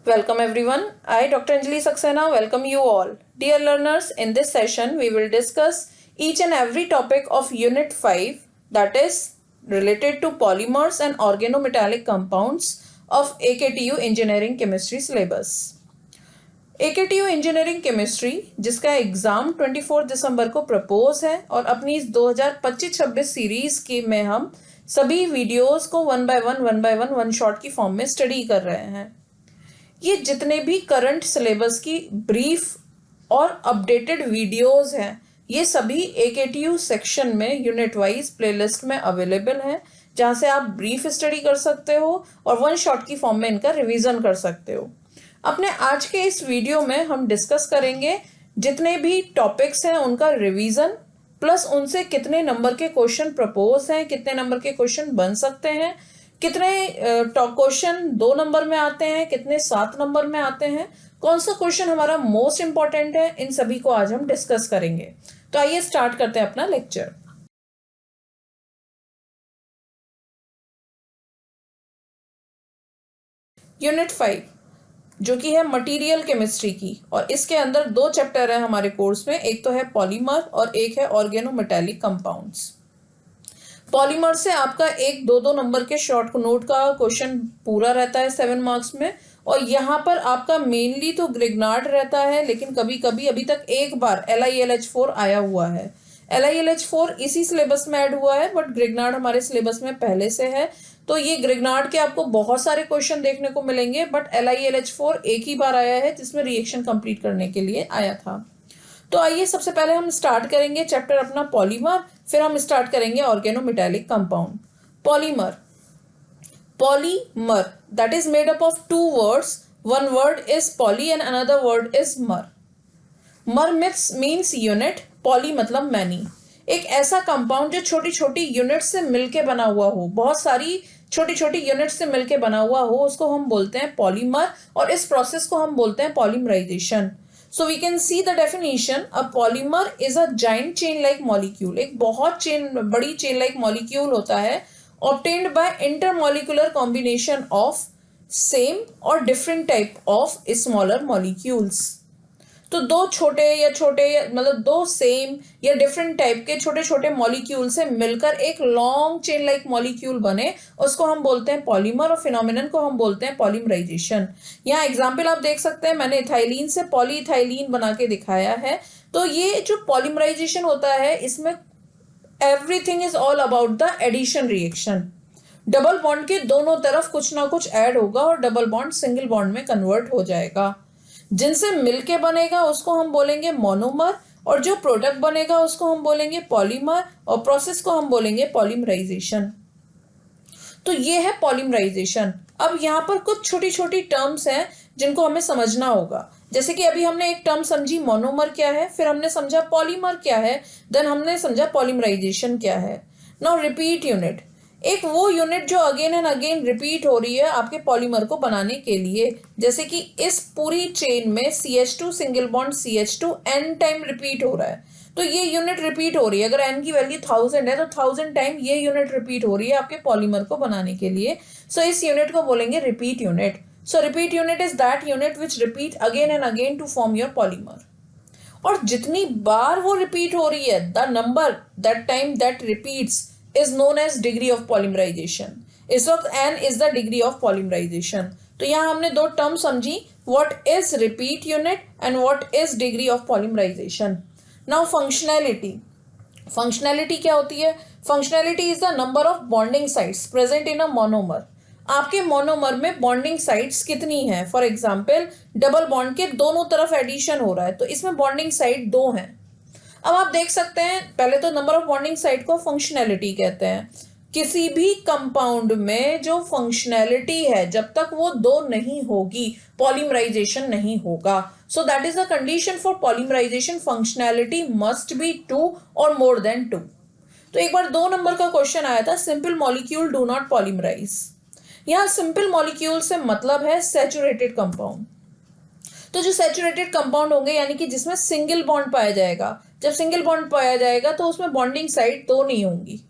Welcome everyone. I, Dr. Anjali Saxena, welcome you all. Dear learners, in this session we will discuss each and every topic of Unit 5, that is related to polymers and organometallic compounds of AKTU Engineering Chemistry syllabus. AKTU Engineering Chemistry जिसका exam 24 दिसंबर को propose है और अपनी इस 2025-26 series की में हम सभी वीडियोस को वन शॉट की फॉर्म में स्टडी कर रहे हैं। ये जितने भी करंट सिलेबस की ब्रीफ और अपडेटेड वीडियोस हैं, ये सभी AKTU सेक्शन में यूनिट वाइज प्लेलिस्ट में अवेलेबल हैं, जहाँ से आप ब्रीफ स्टडी कर सकते हो और वन शॉट की फॉर्म में इनका रिवीजन कर सकते हो। अपने आज के इस वीडियो में हम डिस्कस करेंगे जितने भी टॉपिक्स हैं उनका रिवीजन, प्लस उनसे कितने नंबर के क्वेश्चन प्रपोज हैं, कितने नंबर के क्वेश्चन बन सकते हैं, कितने क्वेश्चन 2 नंबर में आते हैं, कितने 7 नंबर में आते हैं, कौन सा क्वेश्चन हमारा मोस्ट इंपॉर्टेंट है, इन सभी को आज हम डिस्कस करेंगे। तो आइए स्टार्ट करते हैं अपना लेक्चर। यूनिट 5 जो कि है मटेरियल केमिस्ट्री की, और इसके अंदर 2 चैप्टर है हमारे कोर्स में, एक तो है पॉलीमर और एक है ऑर्गेनोमेटालिक कंपाउंड्स। पॉलीमर से आपका 1-2 नंबर के शॉर्ट नोट का क्वेश्चन पूरा रहता है 7 मार्क्स में, और यहाँ पर आपका मेनली तो ग्रिग्नार्ड रहता है, लेकिन कभी कभी अभी तक एक बार LiLH4 आया हुआ है। LiLH4 इसी सिलेबस में ऐड हुआ है, बट ग्रिग्नार्ड हमारे सिलेबस में पहले से है, तो ये ग्रिग्नार्ड के आपको बहुत सारे क्वेश्चन देखने को मिलेंगे, बट LiLH4 एक ही बार आया है जिसमें रिएक्शन कंप्लीट करने के लिए आया था। तो आइए सबसे पहले हम स्टार्ट करेंगे चैप्टर अपना पॉलीमर, फिर हम स्टार्ट करेंगे organometallic compound. Polymer, polymer that is made up of 2 words, one word is poly and another word is mer. Mer means unit, poly मतलब many। एक ऐसा कंपाउंड जो छोटी छोटी यूनिट से मिलके बना हुआ हो, बहुत सारी छोटी छोटी यूनिट से मिलके बना हुआ हो, उसको हम बोलते हैं पॉलीमर, और इस प्रोसेस को हम बोलते हैं polymerisation. So we can see the definition. A polymer is a giant chain-like molecule. एक बहुत बड़ी chain-like molecule होता है, obtained by intermolecular combination of same or different type of smaller molecules. तो 2 छोटे मतलब 2 सेम या डिफरेंट टाइप के छोटे छोटे मॉलिक्यूल से मिलकर एक लॉन्ग चेन लाइक मॉलिक्यूल बने, उसको हम बोलते हैं पॉलीमर, और फिनोमिनन को हम बोलते हैं पॉलीमराइजेशन। यहाँ एग्जांपल आप देख सकते हैं, मैंने इथाइलिन से पॉलीइथाइलिन बना के दिखाया है। तो ये जो पॉलीमराइजेशन होता है, इसमें everything is all about the addition reaction. Double bond के दोनों तरफ कुछ ना कुछ ऐड होगा और डबल बॉन्ड सिंगल बॉन्ड में कन्वर्ट हो जाएगा। जिनसे मिलके बनेगा उसको हम बोलेंगे मोनोमर, और जो प्रोडक्ट बनेगा उसको हम बोलेंगे पॉलीमर, और प्रोसेस को हम बोलेंगे पॉलीमराइजेशन। तो ये है पॉलीमराइजेशन। अब यहाँ पर कुछ छोटी छोटी टर्म्स हैं जिनको हमें समझना होगा। जैसे कि अभी हमने एक टर्म समझी मोनोमर क्या है, फिर हमने समझा पॉलीमर क्या है, देन हमने समझा पॉलीमराइजेशन क्या है। नाउ रिपीट यूनिट, एक वो यूनिट जो अगेन एंड अगेन रिपीट हो रही है आपके पॉलीमर को बनाने के लिए। जैसे कि इस पूरी चेन में CH2 single bond CH2 n time repeat हो रहा है, तो ये यूनिट रिपीट हो रही है। अगर n की वैल्यू 1000 है तो 1000 टाइम ये यूनिट रिपीट हो रही है आपके पॉलीमर को बनाने के लिए। सो इस यूनिट को बोलेंगे repeat unit. So repeat unit is that unit which repeat again and again to form your polymer. और जितनी बार वो रिपीट हो रही है, the number that time that repeats is known as degree of polymerization. इस वक्त n is the degree of polymerization. तो यहाँ हमने 2 टर्म समझी, what is repeat unit and what is degree of polymerization. Now functionality. Functionality क्या होती है? Functionality is the number of bonding sites present in a monomer. आपके monomer में bonding sites कितनी हैं? फॉर एग्जाम्पल डबल बॉन्ड के दोनों तरफ एडिशन हो रहा है, तो इसमें बॉन्डिंग साइट 2 हैं। अब आप देख सकते हैं, पहले तो नंबर ऑफ बॉन्डिंग साइट को फंक्शनैलिटी कहते हैं। किसी भी कंपाउंड में जो फंक्शनैलिटी है, जब तक वो 2 नहीं होगी पॉलीमराइजेशन नहीं होगा। So that is the condition for polymerization, functionality must be 2 और मोर देन 2। तो एक बार 2 नंबर का क्वेश्चन आया था, simple molecule do not polymerize. यहाँ सिंपल मॉलिक्यूल से मतलब है सैचुरेटेड कंपाउंड। तो जो सैचुरेटेड कंपाउंड होंगे यानी कि जिसमें सिंगल बॉन्ड पाया जाएगा, जब सिंगल बॉन्ड पाया जाएगा तो उसमें बॉन्डिंग साइट 2 नहीं होंगी।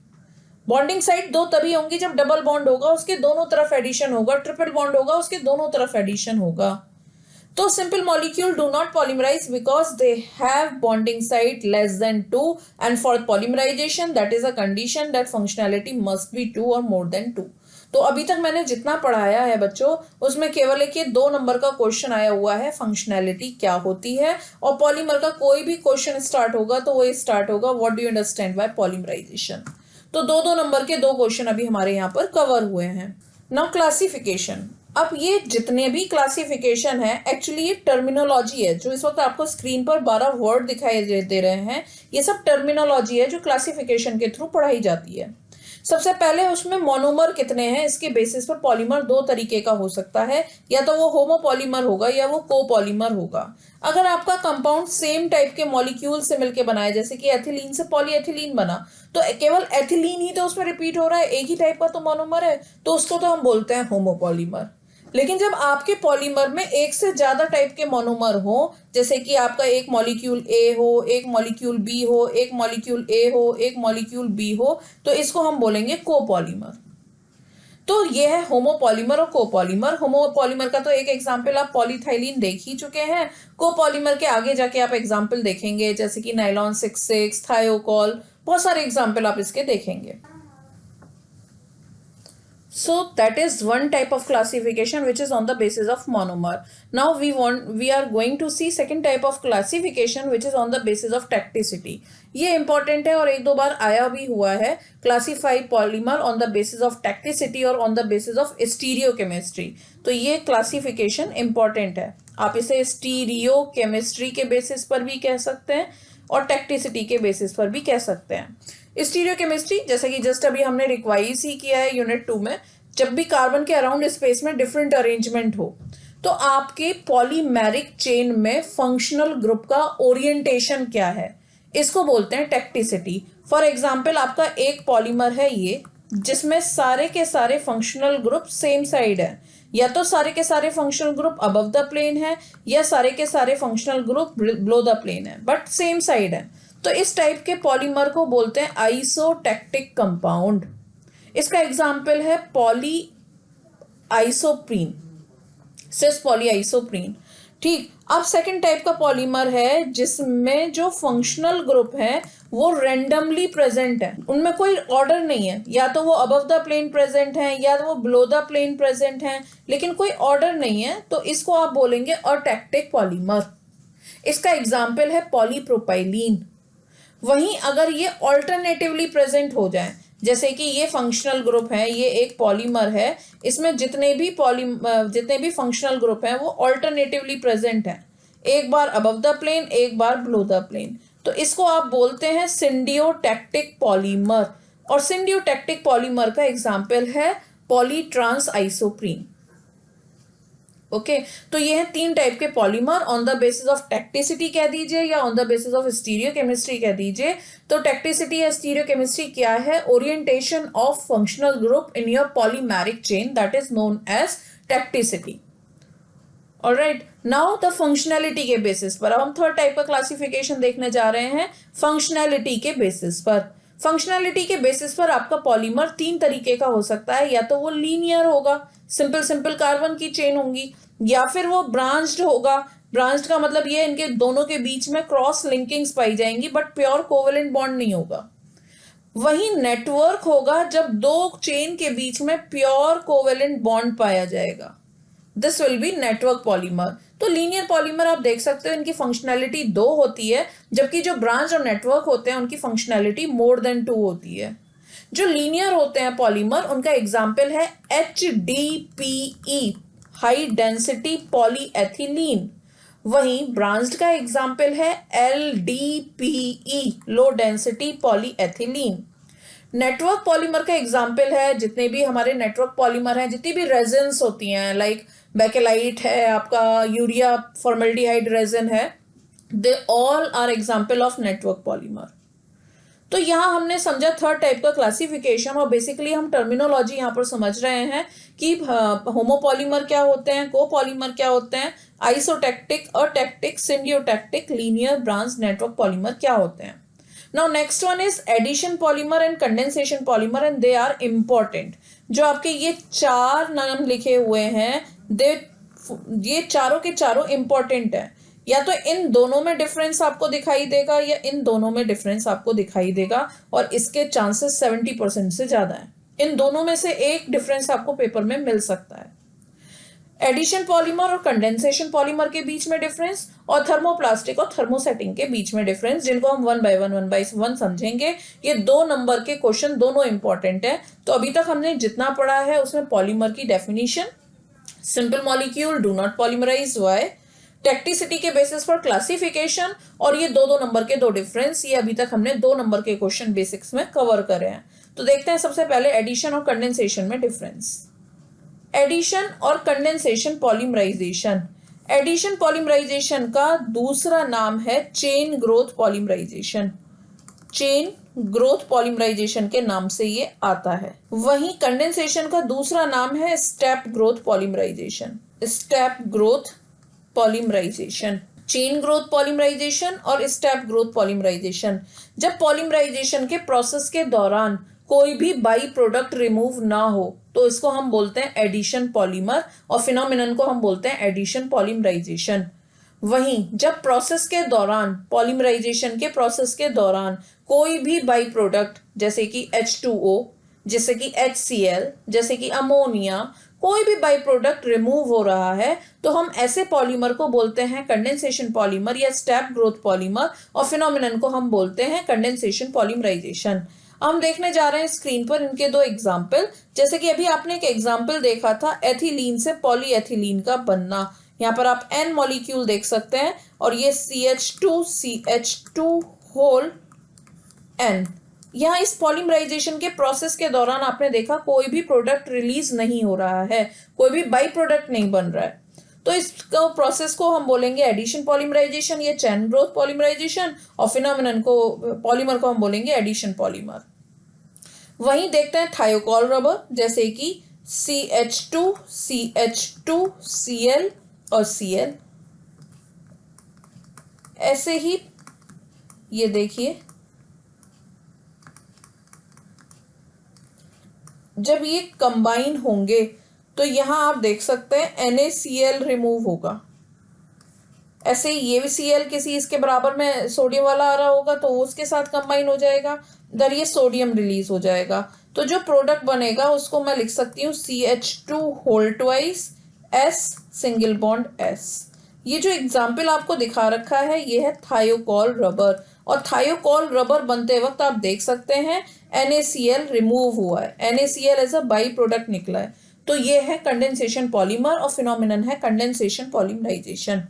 बॉन्डिंग साइट दो तभी होंगी जब डबल बॉन्ड होगा उसके दोनों तरफ एडिशन होगा, ट्रिपल बॉन्ड होगा उसके दोनों तरफ एडिशन होगा। तो simple molecule do not polymerize because they have bonding site less than 2, and for polymerization that is a condition that functionality must be 2 or more than 2। तो अभी तक मैंने जितना पढ़ाया है बच्चों उसमें केवल एक ये 2 नंबर का क्वेश्चन आया हुआ है, फंक्शनैलिटी क्या होती है, और पॉलीमर का कोई भी क्वेश्चन स्टार्ट होगा तो वो स्टार्ट होगा what do you understand by polymerization. तो 2 नंबर के 2 क्वेश्चन अभी हमारे यहाँ पर कवर हुए हैं। Now classification. अब ये जितने भी क्लासिफिकेशन है एक्चुअली ये टर्मिनोलॉजी है। जो इस वक्त आपको स्क्रीन पर 12 वर्ड दिखाई दे रहे हैं ये सब टर्मिनोलॉजी है जो क्लासिफिकेशन के थ्रू पढ़ाई जाती है। सबसे पहले उसमें मोनोमर कितने हैं इसके बेसिस पर पॉलीमर 2 तरीके का हो सकता है, या तो वो होमोपॉलीमर होगा या वो कोपॉलीमर होगा। अगर आपका कंपाउंड सेम टाइप के मॉलिक्यूल से मिलकर बना है, जैसे कि एथिलीन से पॉलीएथिलीन बना, तो केवल एथिलीन ही तो उसमें रिपीट हो रहा है, एक ही टाइप का तो मोनोमर है, तो उसको तो हम बोलते हैं होमोपॉलीमर। लेकिन जब आपके पॉलीमर में एक से ज्यादा टाइप के मोनोमर हो, जैसे कि आपका एक मॉलिक्यूल ए हो, एक मॉलिक्यूल बी हो, एक मॉलिक्यूल ए हो, एक मॉलिक्यूल बी हो, तो इसको हम बोलेंगे कोपॉलीमर। तो ये है होमोपॉलीमर और कोपॉलीमर। होमोपॉलीमर का तो एक एग्जांपल आप पॉलीथाइलिन देख ही चुके हैं। कोपॉलीमर के आगे जाके आप एग्जांपल देखेंगे जैसे कि नाइलॉन 6,6, थायोकॉल, बहुत सारे एग्जांपल आप इसके देखेंगे। So that is one type of classification which is on the basis of monomer. Now we are going to see second type of classification which is on the basis of tacticity. ये important है और एक दो बार आया भी हुआ है। Classify polymer on the basis of tacticity और on the basis of stereochemistry। तो ये classification important है। आप इसे stereochemistry के basis पर भी कह सकते हैं और tacticity के basis पर भी कह सकते हैं। स्टीरियोकेमिस्ट्री जैसे कि जस्ट अभी हमने रिक्वाइज ही किया है यूनिट 2 में, जब भी कार्बन के अराउंड स्पेस में डिफरेंट अरेंजमेंट हो तो आपके पॉलीमेरिक चेन में फंक्शनल ग्रुप का ओरिएंटेशन क्या है, इसको बोलते हैं टैक्टिसिटी। फॉर एग्जांपल आपका एक पॉलीमर है ये जिसमें सारे के सारे फंक्शनल ग्रुप सेम साइड है, या तो सारे के सारे functional group above the plane है या सारे के सारे functional group below the plane है, बट सेम साइड है। तो इस टाइप के पॉलीमर को बोलते हैं आइसोटैक्टिक कंपाउंड। इसका एग्जाम्पल है poly isoprene, cis poly isoprene. ठीक, अब सेकंड टाइप का पॉलीमर है जिसमें जो फंक्शनल ग्रुप है वो रैंडमली प्रेजेंट है, उनमें कोई ऑर्डर नहीं है, या तो वो अबव द प्लेन प्रेजेंट है या वो बिलो द प्लेन प्रेजेंट है, लेकिन कोई ऑर्डर नहीं है, तो इसको आप बोलेंगे अटैक्टिक पॉलीमर। इसका एग्जाम्पल है पॉलीप्रोपाइलीन। वहीं अगर ये ऑल्टरनेटिवली प्रेजेंट हो जाए, जैसे कि ये फंक्शनल ग्रुप है, ये एक पॉलीमर है, इसमें जितने भी फंक्शनल ग्रुप हैं वो ऑल्टरनेटिवली प्रेजेंट हैं, एक बार अबव द प्लेन एक बार बिलो द प्लेन, तो इसको आप बोलते हैं सिंडियोटैक्टिक पॉलीमर। और सिंडियोटैक्टिक पॉलीमर का एग्जाम्पल है पॉलीट्रांस आइसोप्रीन। ओके, तो ये हैं 3 टाइप के polymer, on the basis of tacticity कह दीजिए या on the basis of stereochemistry कह दीजिए। तो टैक्टिसिटी या स्टीरियोकेमिस्ट्री क्या है? Orientation of functional group in your polymeric chain, that is known as tacticity. Alright, now the functionality के बेसिस पर अब हम थर्ड टाइप का क्लासिफिकेशन देखने जा रहे हैं, फंक्शनैलिटी के बेसिस पर। फंक्शनैलिटी के बेसिस पर आपका पॉलीमर 3 तरीके का हो सकता है, या तो वो लीनियर होगा, सिंपल कार्बन की चेन होंगी, या फिर वो ब्रांच्ड होगा। ब्रांच्ड का मतलब ये इनके दोनों के बीच में क्रॉस लिंकिंग्स पाई जाएंगी बट प्योर कोवेलेंट बॉन्ड नहीं होगा। वही नेटवर्क होगा जब 2 चेन के बीच में प्योर कोवेलेंट बॉन्ड पाया जाएगा, this will be network polymer. तो लीनियर पॉलीमर आप देख सकते हो इनकी फंक्शनैलिटी 2 होती है, जबकि जो ब्रांच और नेटवर्क होते हैं उनकी फंक्शनैलिटी मोर देन 2 होती है। जो लीनियर होते हैं पॉलीमर उनका एग्जाम्पल है HDPE, हाई डेंसिटी पॉलीएथिलीन। वहीं ब्रांच्ड का एग्जाम्पल है LDPE, low density polyethylene. Network polymer का एग्जाम्पल है जितने भी हमारे नेटवर्क पॉलीमर हैं, जितनी भी रेजिन्स होती हैं, लाइक बेकेलाइट है, आपका यूरिया फॉर्मल्डिहाइड रेजिन है, they all are example of network polymer. तो यहाँ हमने समझा थर्ड टाइप का क्लासिफिकेशन, और बेसिकली हम टर्मिनोलॉजी यहाँ पर समझ रहे हैं कि होमोपॉलीमर क्या होते हैं, कोपॉलीमर क्या होते हैं, isotactic, atactic, syndiotactic, linear, branch, network polymer क्या होते हैं। Now next one is addition polymer and condensation polymer and they are important. जो आपके ये चार नाम लिखे हुए हैं ये चारों के चारों इंपॉर्टेंट है। या तो इन दोनों में डिफरेंस आपको दिखाई देगा या इन दोनों में डिफरेंस आपको दिखाई देगा, और इसके चांसेस 70% से ज्यादा है। इन दोनों में से एक डिफरेंस आपको पेपर में मिल सकता है। एडिशन पॉलीमर और कंडेंसेशन पॉलीमर के बीच में डिफरेंस, और थर्मोप्लास्टिक और थर्मोसेटिंग के बीच में डिफरेंस, जिनको हम वन बाय वन समझेंगे। ये 2 नंबर के क्वेश्चन दोनों इंपॉर्टेंट है। तो अभी तक हमने जितना पढ़ा है उसमें पॉलीमर की definition, simple molecule, do not polymerise, why, tacticity के बेसिस पर क्लासिफिकेशन, और ये 2 नंबर के 2 डिफरेंस, ये अभी तक हमने 2 नंबर के क्वेश्चन बेसिक्स में कवर करे हैं। तो देखते हैं सबसे पहले एडिशन और कंडेंसेशन में डिफरेंस। एडिशन और कंडेंसेशन पॉलीमराइजेशन। एडिशन पॉलीमराइजेशन का दूसरा नाम है chain growth polymerization. Chain growth polymerization के नाम से ये आता है। वहीं कंडेंसेशन का दूसरा नाम है step growth polymerization. Step growth polymerization, chain growth polymerization और स्टेप ग्रोथ पॉलीमराइजेशन। जब पॉलीमराइजेशन के प्रोसेस के दौरान कोई भी बाई प्रोडक्ट रिमूव ना हो तो इसको हम बोलते हैं एडिशन पॉलीमर, और फिनोमिनन को हम बोलते हैं एडिशन पॉलीमराइजेशन। वहीं जब प्रोसेस के दौरान, पॉलीमराइजेशन के प्रोसेस के दौरान कोई भी बाई प्रोडक्ट जैसे कि H2O, जैसे कि HCl, जैसे कि अमोनिया, कोई भी बाई प्रोडक्ट रिमूव हो रहा है तो हम ऐसे पॉलीमर को बोलते हैं कंडेंसेशन पॉलीमर या स्टेप ग्रोथ पॉलीमर, और फिनोमिनन को हम बोलते हैं कंडेंसेशन पॉलीमराइजेशन। हम देखने जा रहे हैं स्क्रीन पर इनके 2 एग्जाम्पल। जैसे कि अभी आपने एक एग्जाम्पल देखा था एथिलीन से पॉलीएथिलीन का बनना। यहाँ पर आप N मॉलिक्यूल देख सकते हैं और ये CH2 होल N। यहाँ इस पॉलीमराइजेशन के प्रोसेस के दौरान आपने देखा कोई भी प्रोडक्ट रिलीज नहीं हो रहा है, कोई भी बाई प्रोडक्ट नहीं बन रहा है। तो इस प्रोसेस को हम बोलेंगे एडिशन पॉलीमराइजेशन या चेन ग्रोथ पॉलीमराइजेशन, और फिनोमिनन को, पॉलीमर को हम बोलेंगे एडिशन पॉलीमर। वहीं देखते हैं थायोकॉल रबर, जैसे कि CH2, CH2, Cl और Cl। ऐसे ही ये देखिए, जब ये कंबाइन होंगे तो यहां आप देख सकते हैं NaCl रिमूव होगा। ऐसे ही ये भी Cl किसी इसके बराबर में सोडियम वाला आ रहा होगा तो उसके साथ कंबाइन हो जाएगा, इधर ये सोडियम रिलीज हो जाएगा। तो जो प्रोडक्ट बनेगा उसको मैं लिख सकती हूँ CH2 whole twice S single bond S। ये जो एग्जाम्पल आपको दिखा रखा है ये है थायोकॉल रबर, और थायोकॉल रबर बनते वक्त आप देख सकते हैं NaCl रिमूव हुआ है, NaCl as a by product निकला है। तो ये है कंडेंसेशन पॉलीमर और फिनोमिनन है कंडेंसेशन पॉलीमराइजेशन।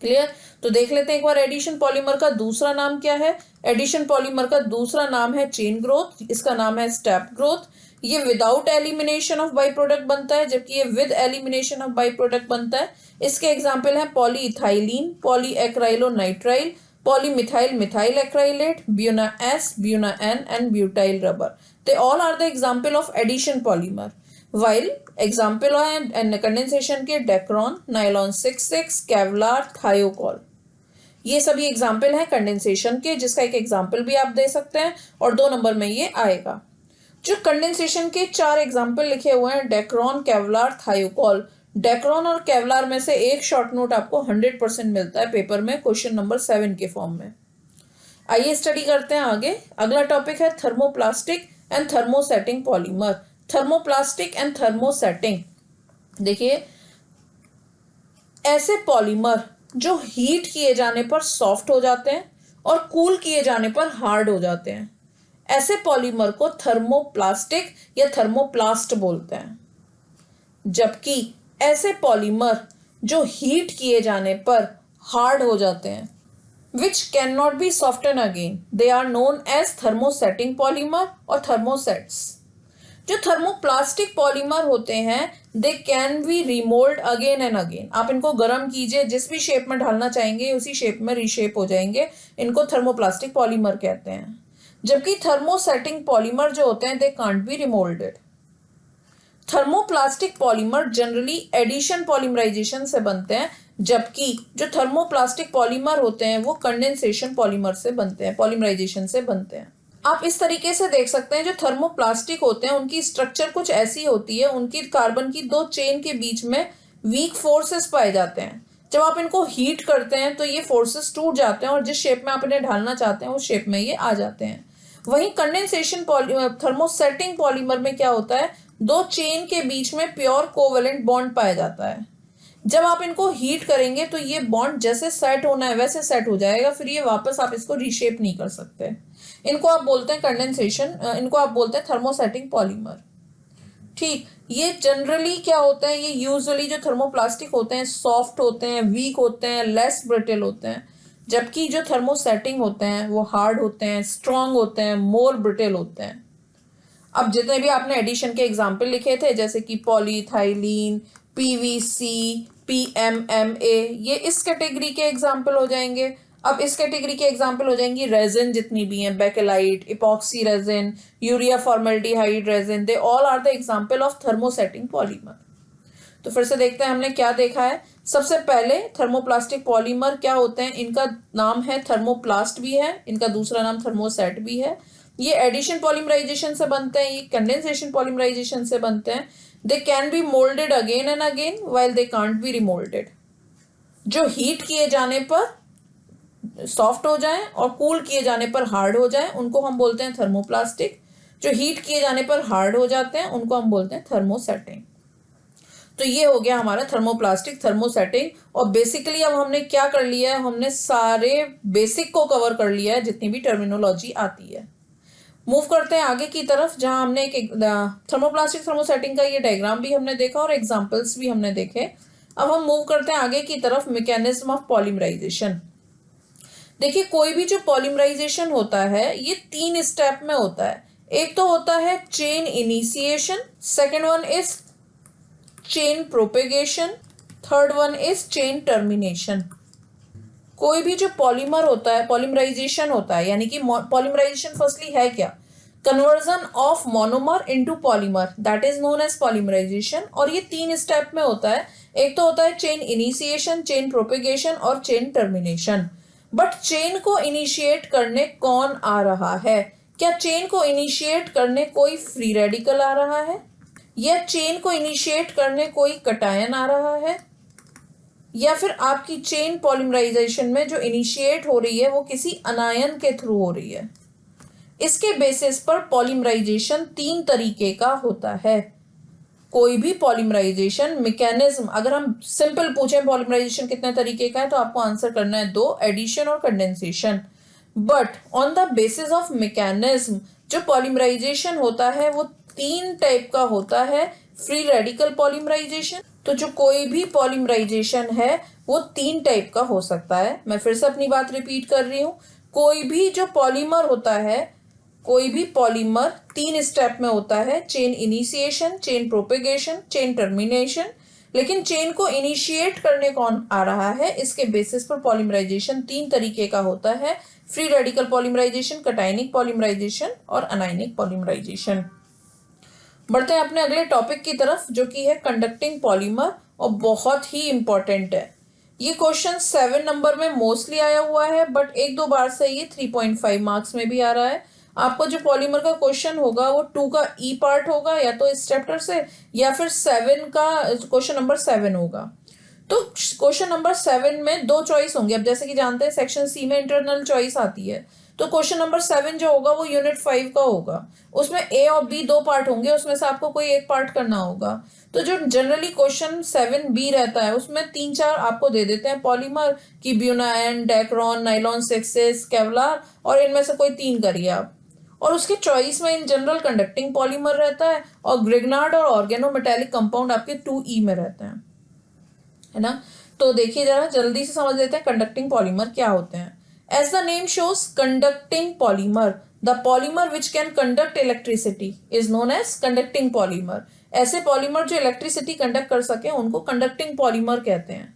क्लियर? तो देख लेते हैं एक बार एडिशन पॉलीमर का दूसरा नाम क्या है। एडिशन पॉलीमर का दूसरा नाम है चेन ग्रोथ, इसका नाम है स्टेप ग्रोथ। ये without elimination of by product बनता है, जबकि ये with elimination of by product बनता है। इसके एग्जाम्पल है polyethylene, पॉलीएक्राइलोनाइट्राइल, polymethyl methyl acrylate, Buna S, Buna N and butyl rubber. They all are the example of addition polymer. While example है condensation के Dacron, Nylon 66, Kevlar, Thiokol. ये सभी example हैं condensation के, जिसका एक एग्जाम्पल भी आप दे सकते हैं और 2 नंबर में ये आएगा। जो कंडेंसेशन के 4 एग्जाम्पल लिखे हुए हैं डेक्रॉन, केवलार, थायोकॉल। डेक्रॉन और केवलार में से एक शॉर्ट नोट आपको 100% मिलता है पेपर में क्वेश्चन नंबर 7 के फॉर्म में। आइए स्टडी करते हैं आगे। अगला टॉपिक है thermoplastic and thermosetting polymer. Thermoplastic and thermosetting, देखिए ऐसे पॉलीमर जो हीट किए जाने पर सॉफ्ट हो जाते हैं और कूल किए जाने पर हार्ड हो जाते हैं, ऐसे पॉलीमर को थर्मोप्लास्टिक या थर्मोप्लास्ट बोलते हैं। जबकि ऐसे पॉलीमर जो हीट किए जाने पर हार्ड हो जाते हैं, which cannot be softened again, they are known as thermosetting polymer और thermosets। जो थर्मोप्लास्टिक पॉलीमर होते हैं they can be remould again and again. आप इनको गर्म कीजिए, जिस भी शेप में ढालना चाहेंगे उसी शेप में रीशेप हो जाएंगे, इनको थर्मोप्लास्टिक पॉलीमर कहते हैं। जबकि थर्मोसेटिंग पॉलीमर जो होते हैं they can't be remoulded. Thermoplastic polymer generally addition polymerisation से बनते हैं, जबकि जो थर्मोप्लास्टिक पॉलीमर होते हैं वो कंडेंसेशन पॉलीमर से बनते हैं, पॉलीमराइजेशन से बनते हैं। आप इस तरीके से देख सकते हैं, जो थर्मोप्लास्टिक होते हैं उनकी स्ट्रक्चर कुछ ऐसी होती है, उनकी कार्बन की दो चेन के बीच में वीक फोर्सेस पाए जाते हैं। जब आप इनको हीट करते हैं तो ये फोर्सेस टूट जाते हैं और जिस शेप में आप इन्हें ढालना चाहते हैं उस शेप में ये आ जाते हैं। वहीं कंडेंसेशन थर्मोसेटिंग पॉलीमर में क्या होता है, दो चेन के बीच में प्योर कोवेलेंट बॉन्ड पाया जाता है। जब आप इनको हीट करेंगे तो ये बॉन्ड जैसे सेट होना है वैसे सेट हो जाएगा, फिर ये वापस आप इसको रीशेप नहीं कर सकते। इनको आप बोलते हैं कंडेंसेशन, इनको आप बोलते हैं थर्मोसेटिंग पॉलीमर। ठीक, ये जनरली क्या होता है, ये यूजुअली जो थर्मोप्लास्टिक होते हैं सॉफ्ट होते हैं, वीक होते हैं, लेस ब्रिटल होते हैं, जबकि जो थर्मोसेटिंग होते हैं वो हार्ड होते हैं, स्ट्रांग होते हैं, मोर ब्रिटल होते हैं। अब जितने भी आपने एडिशन के एग्जाम्पल लिखे थे जैसे कि पॉलीथाइलीन, पीवीसी, पीएमएमए, ये इस कैटेगरी के एग्जाम्पल हो जाएंगे। अब इस कैटेगरी के एग्जाम्पल हो जाएंगी रेजिन जितनी भी हैं, Bakelite, epoxy resin, urea formaldehyde resin, they all are the example of thermosetting polymer. तो फिर से देखते हैं हमने क्या देखा है। सबसे पहले थर्मोप्लास्टिक पॉलीमर क्या होते हैं, इनका नाम है थर्मोप्लास्ट भी है, इनका दूसरा नाम थर्मोसेट भी है। ये एडिशन पॉलीमराइजेशन से बनते हैं, ये कंडेंसेशन पॉलीमराइजेशन से बनते हैं। They can be moulded again and again while they can't be remoulded. जो हीट किए जाने पर सॉफ्ट हो जाएं और कूल किए जाने पर हार्ड हो जाएं उनको हम बोलते हैं थर्मोप्लास्टिक। जो हीट किए जाने पर हार्ड हो जाते हैं उनको हम बोलते हैं थर्मोसेटिंग। तो ये हो गया हमारा थर्मोप्लास्टिक, थर्मोसेटिंग। और बेसिकली अब हमने क्या कर लिया है, हमने सारे बेसिक को कवर कर लिया है जितनी भी टर्मिनोलॉजी आती है। मूव करते हैं आगे की तरफ, जहां हमने एक थर्मोप्लास्टिक थर्मोसेटिंग का ये डायग्राम भी हमने देखा और एग्जांपल्स भी हमने देखे। अब हम मूव करते हैं आगे की तरफ, मैकेनिज्म ऑफ पॉलीमराइजेशन। देखिए, कोई भी जो पॉलीमराइजेशन होता है ये 3 स्टेप में होता है। एक तो होता है chain initiation, second one is chain propagation, third one is chain termination. कोई भी जो पॉलीमर होता है, पॉलीमराइजेशन होता है, यानी कि पॉलीमराइजेशन फर्स्टली है क्या, conversion of monomer into polymer, that is known as polymerisation. और ये 3 स्टेप में होता है। एक तो होता है चेन इनिशिएशन, चेन प्रोपेगेशन और चेन टर्मिनेशन। बट चेन को इनिशिएट करने कौन आ रहा है? क्या चेन को इनिशिएट करने कोई फ्री रेडिकल आ रहा है, या चेन को इनिशिएट करने कोई कटायन आ रहा है, या फिर आपकी चेन पॉलीमराइजेशन में जो इनिशिएट हो रही है वो किसी अनायन के थ्रू हो रही है? इसके बेसिस पर पॉलीमराइजेशन 3 तरीके का होता है। कोई भी पॉलीमराइजेशन मैकेनिज्म, अगर हम सिंपल पूछें पॉलीमराइजेशन कितने तरीके का है तो आपको आंसर करना है 2, एडिशन और condensation. But on the basis of mechanism जो पॉलीमराइजेशन होता है वो 3 टाइप का होता है। फ्री रेडिकल पॉलीमराइजेशन, तो जो कोई भी पॉलीमराइजेशन है वो 3 टाइप का हो सकता है। मैं फिर से अपनी बात रिपीट कर रही हूँ, कोई भी जो पॉलीमर होता है, कोई भी पॉलीमर 3 स्टेप में होता है, chain initiation, chain propagation, chain termination. लेकिन चेन को इनिशिएट करने कौन आ रहा है, इसके बेसिस पर पॉलीमराइजेशन 3 तरीके का होता है। Free radical polymerisation, cationic polymerisation और अनायनिक पॉलीमराइजेशन। बढ़ते हैं अपने अगले टॉपिक की तरफ जो कि है कंडक्टिंग पॉलीमर, और बहुत ही इंपॉर्टेंट है। ये क्वेश्चन 7 नंबर में मोस्टली आया हुआ है, बट 1-2 बार से ये 3.5 मार्क्स में भी आ रहा है। आपको जो पॉलीमर का क्वेश्चन होगा वो 2 का ई पार्ट होगा, या तो इस चैप्टर से, या फिर 7 का क्वेश्चन नंबर 7 होगा। तो क्वेश्चन नंबर 7 में 2 चॉइस होंगे। अब जैसे कि जानते हैं सेक्शन सी में इंटरनल चॉइस आती है, तो क्वेश्चन नंबर 7 जो होगा वो यूनिट 5 का होगा। उसमें ए और बी 2 पार्ट होंगे, उसमें से आपको कोई एक पार्ट करना होगा। तो जो जनरली क्वेश्चन 7B रहता है उसमें 3-4 आपको दे देते हैं पॉलीमर की, ब्यूनान, डेक्रॉन, नाइलॉन 6 केवलार, और इनमें से कोई 3 करिए आप। और उसके चॉइस में इन जनरल कंडक्टिंग पॉलीमर रहता है, और ग्रिग्नार्ड और ऑर्गेनोमेटेलिक कंपाउंड आपके 2E में रहते हैं, है ना। तो देखिए जरा जल्दी से समझ लेते हैं कंडक्टिंग पॉलीमर क्या होते हैं। As the name shows, conducting polymer, the polymer which can conduct electricity is known as conducting polymer. ऐसे पॉलीमर जो इलेक्ट्रिसिटी कंडक्ट कर सके उनको कंडक्टिंग पॉलीमर कहते हैं।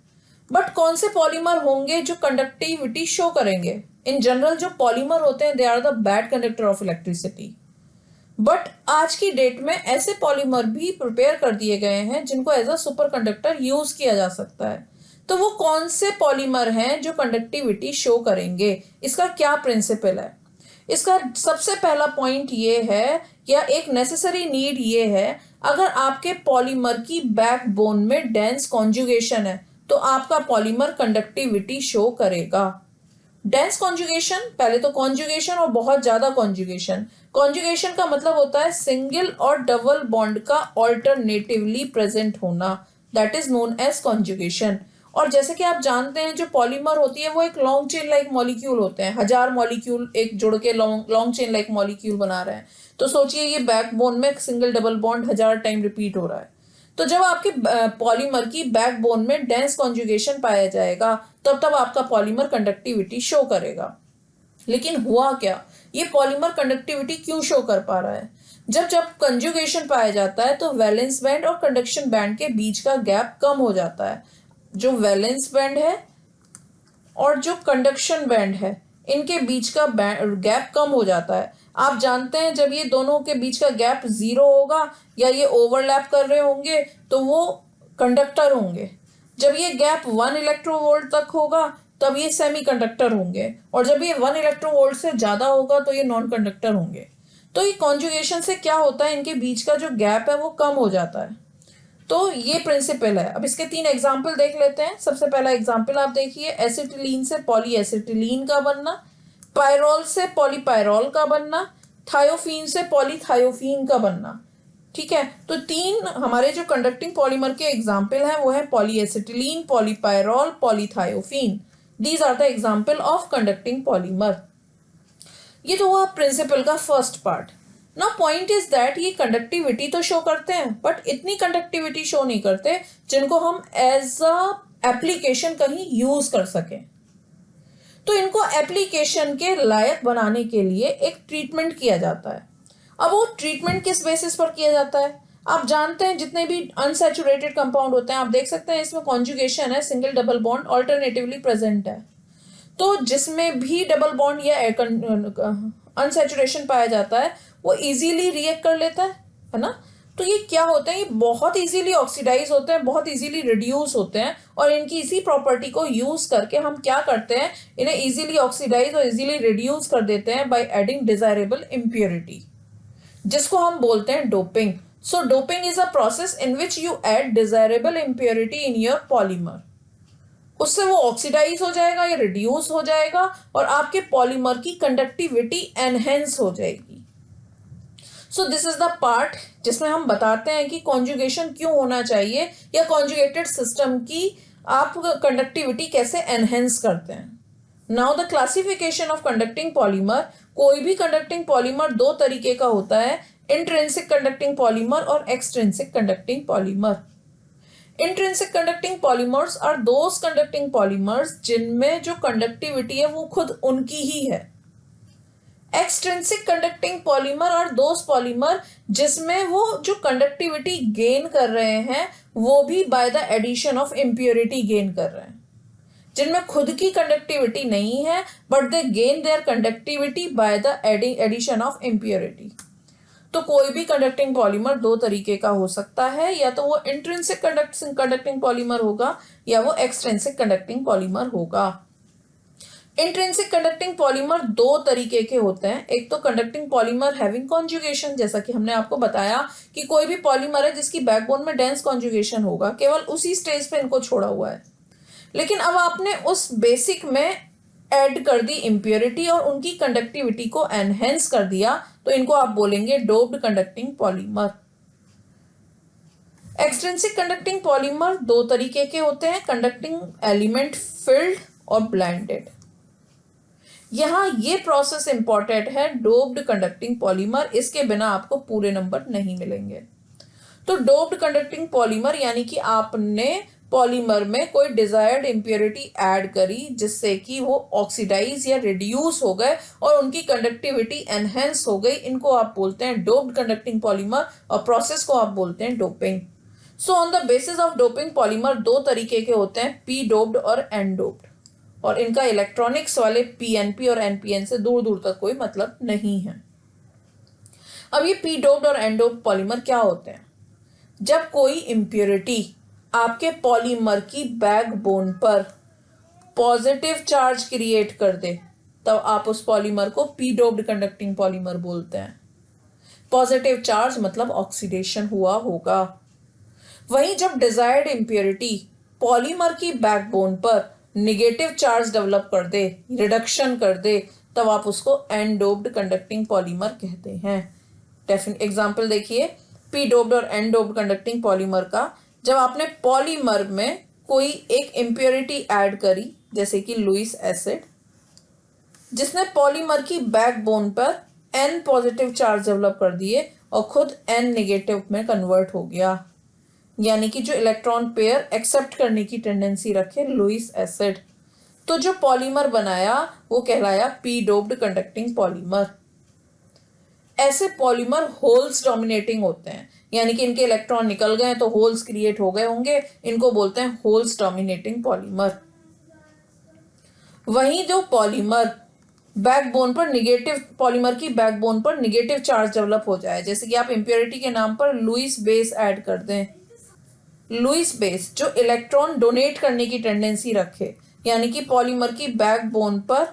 बट कौन से पॉलीमर होंगे जो कंडक्टिविटी शो करेंगे? इन जनरल जो पॉलीमर होते हैं they are the bad conductor of electricity. But आज की डेट में ऐसे पॉलीमर भी प्रिपेयर कर दिए गए हैं जिनको as a super conductor use किया जा सकता है। तो वो कौन से पॉलीमर हैं जो कंडक्टिविटी शो करेंगे, इसका क्या प्रिंसिपल है? इसका सबसे पहला पॉइंट ये है, या एक नेसेसरी नीड ये है, अगर आपके पॉलीमर की बैकबोन में डेंस कॉन्जुगेशन है तो आपका पॉलीमर कंडक्टिविटी शो करेगा। डेंस कॉन्जुगेशन, पहले तो कॉन्जुगेशन और बहुत ज्यादा कॉन्जुगेशन। कॉन्जुगेशन का मतलब होता है सिंगल और डबल बॉन्ड का ऑल्टरनेटिवली प्रेजेंट होना, that is known as conjugation. और जैसे कि आप जानते हैं जो पॉलीमर होती है वो एक लॉन्ग चेन लाइक मॉलिक्यूल होते हैं, 1000 मॉलिक्यूल एक जुड़ के लॉन्ग चेन लाइक मॉलिक्यूल बना रहे हैं। तो सोचिए ये बैकबोन में single double bond 1000 time repeat हो रहा है। तो जब आपके पॉलीमर की बैकबोन में डेंस कॉन्जुगेशन पाया जाएगा तब आपका पॉलीमर कंडक्टिविटी शो करेगा। लेकिन हुआ क्या, ये पॉलीमर कंडक्टिविटी क्यों शो कर पा रहा है? जब जब कंजुगेशन पाया जाता है तो वैलेंस बैंड और कंडक्शन बैंड के बीच का गैप कम हो जाता है। जो वैलेंस बैंड है और जो कंडक्शन बैंड है इनके बीच का गैप कम हो जाता है। आप जानते हैं जब ये दोनों के बीच का गैप 0 होगा या ये ओवरलैप कर रहे होंगे तो वो कंडक्टर होंगे। जब ये गैप 1 इलेक्ट्रोवोल्ट तक होगा तब ये सेमी कंडक्टर होंगे, और जब ये 1 इलेक्ट्रोवोल्ट से ज्यादा होगा तो ये नॉन कंडक्टर होंगे। तो ये कॉन्जुगेशन से क्या होता है, इनके बीच का जो गैप है वो कम हो जाता है। तो ये प्रिंसिपल है। अब इसके 3 एग्जाम्पल देख लेते हैं। सबसे पहला एग्जाम्पल आप देखिए, एसिटिलीन से पॉलीएसिटिलीन का बनना, पायरोल से पॉलीपायरोल का बनना, थायोफीन से पॉलीथायोफीन का बनना। ठीक है, तो 3 हमारे जो कंडक्टिंग पॉलीमर के एग्जाम्पल हैं वो है polyacetylene, polypyrrole, polythiophene. These are the example of conducting polymer. ये तो हुआ प्रिंसिपल का फर्स्ट पार्ट। ना पॉइंट इज दैट ये कंडक्टिविटी तो शो करते हैं बट इतनी कंडक्टिविटी शो नहीं करते जिनको हम एज अ एप्लीकेशन कहीं यूज कर सकें। तो इनको एप्लीकेशन के लायक बनाने के लिए एक ट्रीटमेंट किया जाता है। अब वो ट्रीटमेंट किस बेसिस पर किया जाता है? आप जानते हैं जितने भी अनसैचुरेटेड कंपाउंड होते हैं, आप देख सकते हैं इसमें कॉन्जुगेशन है, single double bond alternatively present है। तो जिसमें भी डबल बॉन्ड या अनसैचुरेशन पाया जाता है वो इजीली रिएक्ट कर लेता है ना। तो ये क्या होते हैं, ये बहुत इजीली ऑक्सीडाइज होते हैं, बहुत इजीली रिड्यूस होते हैं, और इनकी इसी प्रॉपर्टी को यूज करके हम क्या करते हैं, इन्हें इजीली ऑक्सीडाइज और इजीली रिड्यूस कर देते हैं बाय एडिंग डिजायरेबल इम्प्योरिटी, जिसको हम बोलते हैं doping. So doping is a process in which you add desirable impurity in your polymer. उससे वो ऑक्सीडाइज हो जाएगा या रिड्यूस हो जाएगा और आपके पॉलीमर की कंडक्टिविटी एनहेंस हो जाएगी। So this is the part जिसमें हम बताते हैं कि कॉन्जुगेशन क्यों होना चाहिए या कॉन्जुगेटेड सिस्टम की आप कंडक्टिविटी कैसे एनहेंस करते हैं। Now the classification of conducting polymer. कोई भी कंडक्टिंग पॉलीमर 2 तरीके का होता है, इंट्रिंसिक कंडक्टिंग पॉलीमर और extrinsic conducting polymer. Intrinsic conducting polymers are those conducting polymers जिनमें जो कंडक्टिविटी है वो खुद उनकी ही है। Extrinsic conducting polymer are those polymer जिसमें वो जो कंडक्टिविटी गेन कर रहे हैं वो भी by the addition of impurity gain कर रहे हैं, जिनमें खुद की कंडक्टिविटी नहीं है but they gain their conductivity by the addition of impurity. तो कोई भी कंडक्टिंग पॉलीमर 2 तरीके का हो सकता है, या तो वो इंट्रिंसिक कंडक्टिंग पॉलीमर होगा या वो एक्सट्रिंसिक कंडक्टिंग पॉलीमर होगा। इंट्रिंसिक कंडक्टिंग पॉलीमर 2 तरीके के होते हैं। एक तो कंडक्टिंग पॉलीमर हैविंग कॉन्जुगेशन, जैसा कि हमने आपको बताया कि कोई भी पॉलीमर है जिसकी बैकबोन में डेंस कॉन्जुगेशन होगा, केवल उसी स्टेज पे इनको छोड़ा हुआ है। लेकिन अब आपने उस बेसिक में ऐड कर दी इम्प्योरिटी और उनकी कंडक्टिविटी को एनहेंस कर दिया, तो इनको आप बोलेंगे doped conducting polymer. Extrinsic conducting polymer 2 तरीके के होते हैं, कंडक्टिंग एलिमेंट फिल्ड और ब्लेंडेड। यहां ये प्रोसेस इंपॉर्टेंट है, डोप्ड कंडक्टिंग पॉलीमर, इसके बिना आपको पूरे नंबर नहीं मिलेंगे। तो डोप्ड कंडक्टिंग पॉलीमर यानी कि आपने पॉलीमर में कोई डिजायर्ड इम्प्योरिटी ऐड करी जिससे कि वो ऑक्सीडाइज या रिड्यूस हो गए और उनकी कंडक्टिविटी एनहेंस हो गई, इनको आप बोलते हैं डोप्ड कंडक्टिंग पॉलीमर, और प्रोसेस को आप बोलते हैं doping. So on the basis of doping polymer 2 तरीके के होते हैं, पी डोप्ड और एन डोप्ड, और इनका इलेक्ट्रॉनिक्स वाले पीएनपी और एनपीएन से दूर दूर तक कोई मतलब नहीं है। अब ये पी डोप्ड और एन डोप्ड पॉलीमर क्या होते हैं? जब कोई इम्प्योरिटी आपके पॉलीमर की बैकबोन पर पॉजिटिव चार्ज क्रिएट कर दे, तब आप उस पॉलीमर को पी डोप्ड कंडक्टिंग पॉलीमर बोलते हैं। पॉजिटिव चार्ज मतलब ऑक्सीडेशन हुआ होगा। वहीं जब डिजायर्ड इंप्योरिटी पॉलीमर की बैकबोन पर निगेटिव चार्ज डेवलप कर दे, रिडक्शन कर दे, तब आप उसको एन डोप्ड कंडक्टिंग पॉलीमर कहते हैं। एग्जाम्पल देखिए पी डोप्ड और एन डोप्ड कंडक्टिंग पॉलीमर का। जब आपने पॉलीमर में कोई एक इम्प्योरिटी ऐड करी, जैसे कि लुईस एसिड, जिसने पॉलीमर की बैकबोन पर एन पॉजिटिव चार्ज डेवलप कर दिए और खुद एन नेगेटिव में कन्वर्ट हो गया, यानी कि जो इलेक्ट्रॉन पेयर एक्सेप्ट करने की टेंडेंसी रखे लुईस एसिड, तो जो पॉलीमर बनाया वो कहलाया पी डोप्ड कंडक्टिंग पॉलीमर। ऐसे पॉलीमर होल्स डोमिनेटिंग होते हैं, यानी कि इनके इलेक्ट्रॉन निकल गए तो होल्स क्रिएट हो गए होंगे, इनको बोलते हैं होल्स डोमिनेटिंग पॉलीमर। वहीं जो पॉलीमर बैकबोन पर निगेटिव, पॉलीमर की बैकबोन पर निगेटिव चार्ज डेवलप हो जाए, जैसे कि आप इंप्योरिटी के नाम पर लुईस बेस ऐड कर दें, लुईस बेस जो इलेक्ट्रॉन डोनेट करने की टेंडेंसी रखे, यानी कि पॉलीमर की बैकबोन पर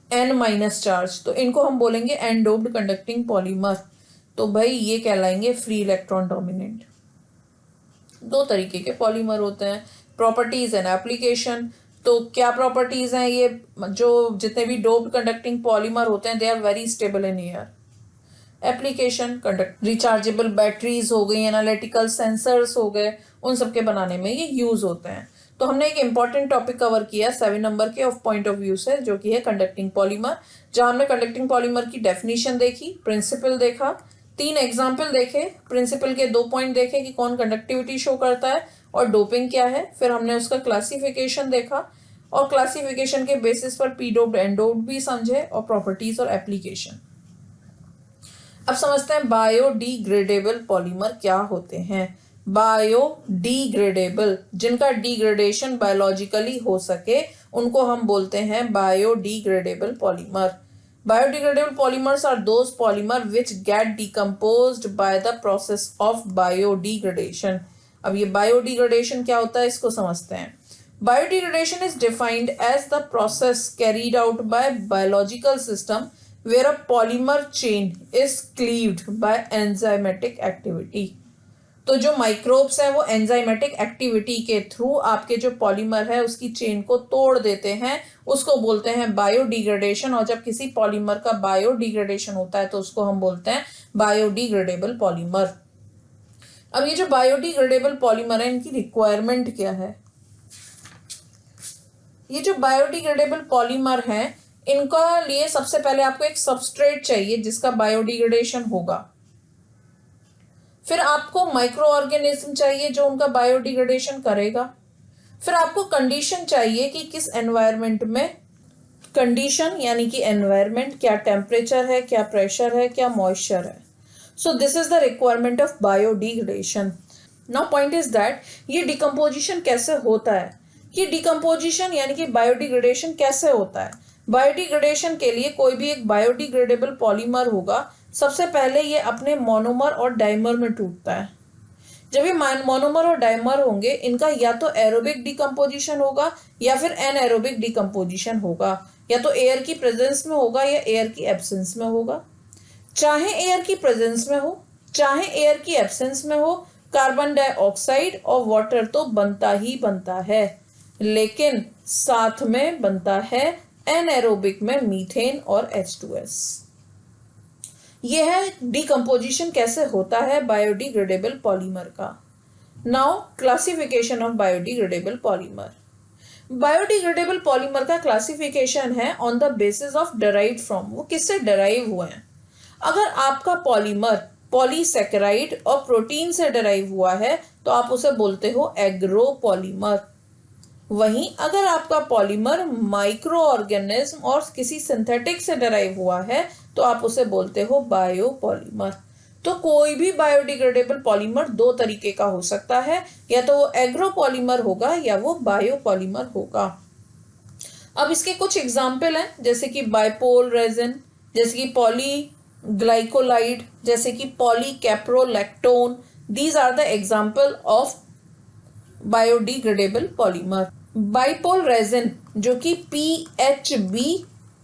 एन माइनस चार्ज, तो इनको हम बोलेंगे एन डोप्ड कंडक्टिंग पॉलीमर। तो भाई ये कहलाएंगे फ्री इलेक्ट्रॉन डोमिनेंट। दो तरीके के पॉलीमर होते हैं, प्रॉपर्टीज एंड एप्लीकेशन। तो क्या प्रॉपर्टीज हैं ये, जो जितने भी डोप्ड कंडक्टिंग पॉलीमर होते हैं they are very stable in air. Application conduct rechargeable batteries हो गई, एनालिटिकल सेंसर्स हो गए, उन सब के बनाने में ये यूज होते हैं। तो हमने एक इंपॉर्टेंट टॉपिक कवर किया 7 नंबर के ऑफ पॉइंट ऑफ व्यू से, जो कि है कंडक्टिंग पॉलीमर, जहां हमने कंडक्टिंग पॉलीमर की डेफिनेशन देखी, प्रिंसिपल देखा, 3 एग्जाम्पल देखे, प्रिंसिपल के 2 पॉइंट देखे कि कौन कंडक्टिविटी शो करता है और डोपिंग क्या है, फिर हमने उसका क्लासिफिकेशन देखा और क्लासिफिकेशन के बेसिस पर पी डोप्ड एन डोप्ड भी समझे और प्रॉपर्टीज और एप्लीकेशन। अब समझते हैं बायोडिग्रेडेबल पॉलीमर क्या होते हैं। बायोडिग्रेडेबल, जिनका डिग्रेडेशन बायोलॉजिकली हो सके, उनको हम बोलते हैं biodegradable polymer. Biodegradable polymers are those polymer which get decomposed by the process of biodegradation. अब ये biodegradation क्या होता है इसको समझते हैं। Biodegradation is defined as the process carried out by biological system where a polymer chain is cleaved by enzymatic activity. तो जो माइक्रोब्स हैं वो एंजाइमेटिक एक्टिविटी के थ्रू आपके जो पॉलीमर है उसकी चेन को तोड़ देते हैं, उसको बोलते हैं बायोडिग्रेडेशन। और जब किसी पॉलीमर का बायोडिग्रेडेशन होता है तो उसको हम बोलते हैं बायोडिग्रेडेबल पॉलीमर। अब ये जो बायोडिग्रेडेबल पॉलीमर है इनकी रिक्वायरमेंट क्या है। ये जो बायोडिग्रेडेबल पॉलीमर है इनका लिए सबसे पहले आपको एक सबस्ट्रेट चाहिए जिसका बायोडिग्रेडेशन होगा, फिर आपको माइक्रो ऑर्गेनिज्म चाहिए जो उनका बायोडिग्रेडेशन करेगा, फिर आपको कंडीशन चाहिए कि किस एनवायरनमेंट में, कंडीशन यानी कि एनवायरनमेंट, क्या टेम्परेचर है, क्या प्रेशर है, क्या मॉइस्चर है। So this is the requirement of biodegradation. Now point is that ये डिकम्पोजिशन कैसे होता है, कि डिकम्पोजिशन यानी कि बायोडिग्रेडेशन कैसे होता है। बायोडिग्रेडेशन के लिए कोई भी एक बायोडिग्रेडेबल पॉलीमर होगा, सबसे पहले ये अपने मोनोमर और डाइमर में टूटता है। जब ये मोनोमर और डाइमर होंगे इनका या तो एरोबिक डिकम्पोजिशन होगा या फिर एनएरोबिक डिकम्पोजिशन होगा, या तो एयर की प्रेजेंस में होगा या एयर की एब्सेंस में होगा। चाहे एयर की प्रेजेंस में हो चाहे एयर की एब्सेंस में हो, कार्बन डाइऑक्साइड और वाटर तो बनता ही बनता है, लेकिन साथ में बनता है एनएरोबिक में मीथेन और H2S। यह है डिकम्पोजिशन कैसे होता है बायोडिग्रेडेबल पॉलीमर का। Now classification of biodegradable polymer. Biodegradable polymer का क्लासिफिकेशन है on the basis of derived from, वो किससे डराइव हुए हैं। अगर आपका पॉलीमर पॉलीसैकेराइड और प्रोटीन से डराइव हुआ है तो आप उसे बोलते हो एग्रो पॉलीमर। वहीं अगर आपका पॉलीमर माइक्रो ऑर्गेनिज्म और किसी सिंथेटिक से डराइव हुआ है तो आप उसे बोलते हो बायोपॉलीमर। तो कोई भी बायोडिग्रेडेबल पॉलीमर 2 तरीके का हो सकता है, या तो वो एग्रो पॉलीमर होगा या वो बायोपॉलीमर होगा। अब इसके कुछ एग्जाम्पल हैं, जैसे कि बाइपोल रेजिन, जैसे कि बायोडिग्रेडेबल पॉलीमर। बाइपोल रेजिन जो कि PHB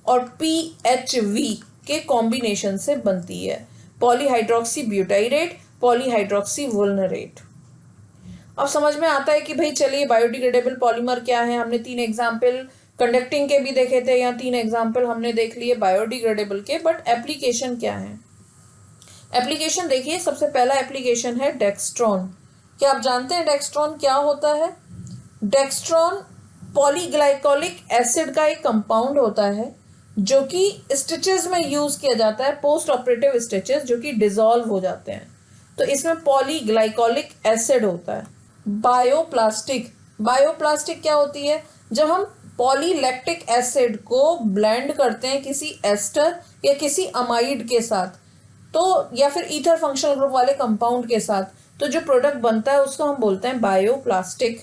और PHV के कॉम्बिनेशन से बनती है। Polyhydroxy butyrate, polyhydroxy valerate. अब समझ में आता है कि भाई चलिए बायोडिग्रेडेबल पॉलीमर क्या है। हमने 3 एग्जाम्पल कंडक्टिंग के भी देखे थे, या 3 एग्जाम्पल हमने देख लिए बायोडिग्रेडेबल के, बट एप्लीकेशन क्या है। एप्लीकेशन देखिए, सबसे पहला एप्लीकेशन है डेक्स्ट्रॉन। क्या आप जानते हैं डेक्स्ट्रॉन क्या होता है? डेक्स्ट्रॉन पॉलीग्लाइकोलिक एसिड का एक कंपाउंड होता है जो कि स्टिचेस में यूज किया जाता है, पोस्ट ऑपरेटिव स्टिचेस जो कि डिसॉल्व हो जाते हैं, तो इसमें पॉलीग्लाइकोलिक एसिड होता है। बायोप्लास्टिक, बायोप्लास्टिक क्या होती है? जब हम पॉलीलैक्टिक एसिड को ब्लेंड करते हैं किसी एस्टर या किसी अमाइड के साथ, तो या फिर ईथर फंक्शनल ग्रुप वाले कंपाउंड के साथ, तो जो प्रोडक्ट बनता है उसको हम बोलते हैं bioplastic.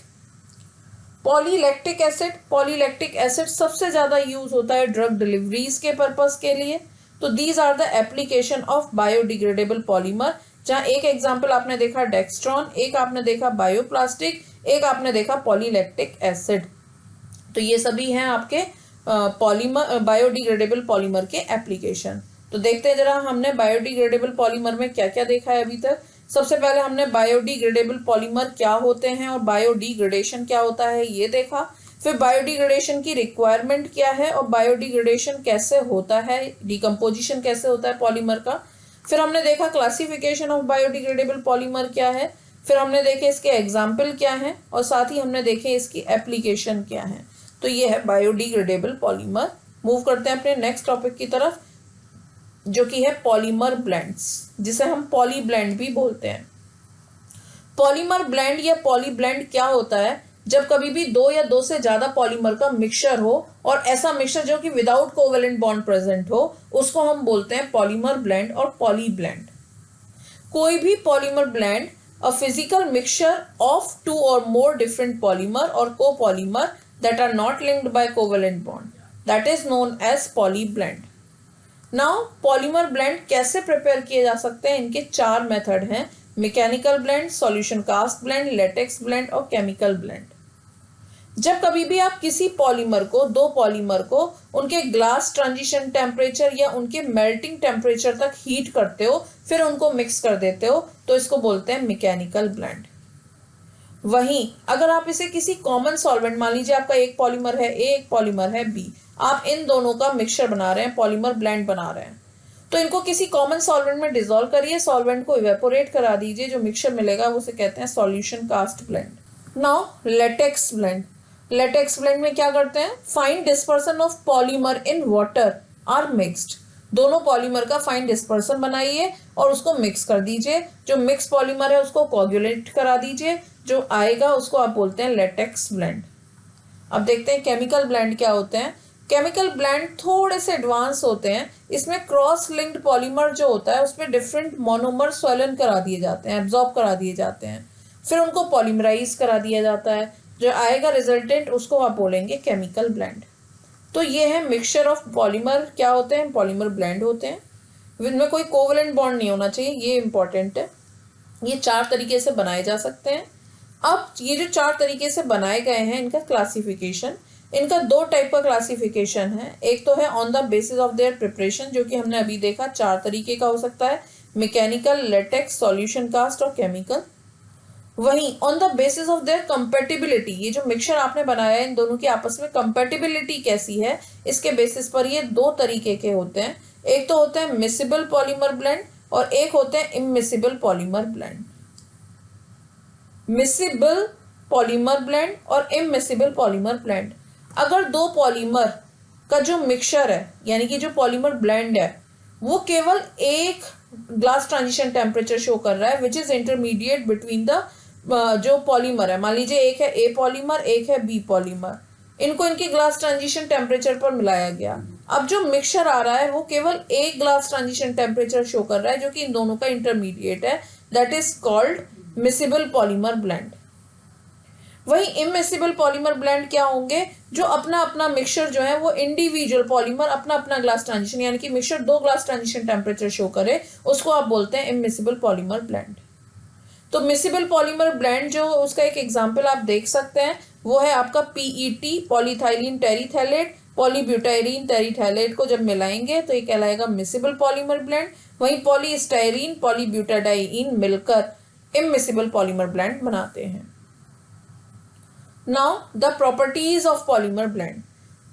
Polylactic acid, polylactic acid सबसे ज्यादा यूज होता है ड्रग डिलीवरीज के पर्पस के लिए। तो these are the application of biodegradable polymer, जहां एक एग्जांपल आपने देखा डेक्स्ट्रॉन, एक आपने देखा बायोप्लास्टिक, एक आपने देखा पॉलीलैक्टिक एसिड। तो ये सभी हैं आपके पॉलीमर, बायोडिग्रेडेबल पॉलीमर के एप्लीकेशन। तो देखते हैं जरा हमने बायोडिग्रेडेबल पॉलीमर में क्या क्या देखा है अभी तक। सबसे पहले हमने बायोडिग्रेडेबल पॉलीमर क्या होते हैं और बायोडिग्रेडेशन क्या होता है ये देखा। फिर बायोडिग्रेडेशन की रिक्वायरमेंट क्या है और बायोडिग्रेडेशन कैसे होता है, डिकम्पोजिशन कैसे होता है पॉलीमर का। फिर हमने देखा क्लासिफिकेशन ऑफ बायोडिग्रेडेबल पॉलीमर क्या है। फिर हमने देखे इसके एग्जाम्पल क्या हैं और साथ ही हमने देखे इसकी एप्लीकेशन क्या है। तो ये है बायोडिग्रेडेबल पॉलीमर। मूव करते हैं अपने नेक्स्ट टॉपिक की तरफ, जो कि है पॉलीमर ब्लेंड्स, जिसे हम पॉली ब्लेंड भी बोलते हैं। पॉलीमर ब्लेंड या पॉली ब्लेंड क्या होता है? जब कभी भी 2 या 2 से ज्यादा पॉलीमर का मिक्सचर हो, और ऐसा मिक्सचर जो कि विदाउट कोवेलेंट बॉन्ड प्रेजेंट हो, उसको हम बोलते हैं पॉलीमर ब्लेंड और पॉली ब्लेंड। कोई भी polymer blend a physical mixture of 2 or more different polymer or copolymer that are not linked by covalent bond, that is known as poly blend. Now polymer blend कैसे prepare किए जा सकते हैं? इनके 4 method हैं: mechanical blend, solution cast blend, latex blend और chemical blend. जब कभी भी आप किसी पॉलीमर को, 2 पॉलीमर को उनके ग्लास ट्रांजिशन टेम्परेचर या उनके मेल्टिंग टेम्परेचर तक हीट करते हो, फिर उनको मिक्स कर देते हो, तो इसको बोलते हैं मैकेनिकल ब्लेंड। वहीं अगर आप इसे किसी कॉमन सॉल्वेंट, मान लीजिए आपका एक पॉलीमर है ए, एक पॉलीमर है बी, आप इन दोनों का मिक्सचर बना रहे हैं, पॉलीमर ब्लेंड बना रहे हैं, तो इनको किसी कॉमन सॉल्वेंट में डिसॉल्व करिए, सॉल्वेंट को इवेपोरेट करा दीजिए, जो मिक्सचर मिलेगा उसे कहते हैं solution cast blend. Now latex blend. Latex blend में क्या करते हैं? Fine dispersion of polymer in water are mixed. दोनों पॉलीमर का फाइन डिस्पर्सन बनाइए और उसको मिक्स कर दीजिए। जो मिक्स पॉलीमर है उसको कोगुलेट करा दीजिए, जो आएगा उसको आप बोलते हैं लेटेक्स ब्लेंड। अब देखते हैं केमिकल ब्लेंड क्या होते हैं। केमिकल ब्लेंड थोड़े से एडवांस होते हैं। इसमें क्रॉस लिंक्ड पॉलीमर जो होता है उसमें डिफरेंट मोनोमर स्वलन करा दिए जाते हैं, एब्जॉर्ब करा दिए जाते हैं, फिर उनको पॉलीमराइज करा दिया जाता है, जो आएगा रिजल्टेंट उसको आप बोलेंगे केमिकल ब्लेंड। तो ये है मिक्सचर ऑफ पॉलीमर क्या होते हैं, पॉलीमर ब्लेंड होते हैं। इनमें कोई कोवेलेंट बॉन्ड नहीं होना चाहिए, ये इंपॉर्टेंट है। ये 4 तरीके से बनाए जा सकते हैं। अब ये जो 4 तरीके से बनाए गए हैं, इनका क्लासिफिकेशन, इनका 2 टाइप का क्लासिफिकेशन है। एक तो है on the basis of their preparation, जो कि हमने अभी देखा 4 तरीके का हो सकता है: मैकेनिकल, लेटेक्स, सॉल्यूशन कास्ट और केमिकल। वहीं on the basis of their compatibility, ये जो मिक्सचर आपने बनाया है इन दोनों की आपस में कंपेटिबिलिटी कैसी है, इसके बेसिस पर ये 2 तरीके के होते हैं। एक तो होते हैं मिसिबल पॉलीमर ब्लेंड और एक होते हैं immiscible polymer blend. Miscible polymer blend और इमिसिबल पॉलीमर ब्लेंड, अगर 2 पॉलीमर का जो मिक्सचर है, यानी कि जो पॉलीमर ब्लेंड है, वो केवल एक ग्लास ट्रांजिशन टेम्परेचर शो कर रहा है, which is intermediate between the जो पॉलीमर है, मान लीजिए एक है ए पॉलीमर, एक है बी पॉलीमर, इनको इनके ग्लास ट्रांजिशन टेम्परेचर पर मिलाया गया। अब जो मिक्सचर आ रहा है वो केवल एक ग्लास ट्रांजिशन टेम्परेचर शो कर रहा है, जो कि इन दोनों का इंटरमीडिएट है, that is called miscible polymer blend. वही इमिसिबल पॉलीमर ब्लेंड क्या होंगे? जो अपना अपना मिक्सचर जो है वो इंडिविजुअल पॉलीमर अपना अपना ग्लास ट्रांजिशन, यानी कि mixture 2 glass transition temperature show करे, उसको आप बोलते हैं इमिसिबल पॉलीमर ब्लेंड। तो मिसिबल पॉलीमर ब्लेंड जो उसका एक एग्जांपल आप देख सकते हैं वो है आपका PET, पॉलीथाइलिन टेरीथैलेट, पॉलीब्यूटाइरीन टेरीथैलेट को जब मिलाएंगे तो ये कहलाएगा मिसिबल पॉलीमर ब्लेंड। वहीं पॉलीस्टाइरीन, पॉलीब्यूटाडाइइन मिलकर इमिसिबल पॉलीमर ब्लेंड बनाते हैं। Now the properties of polymer blend.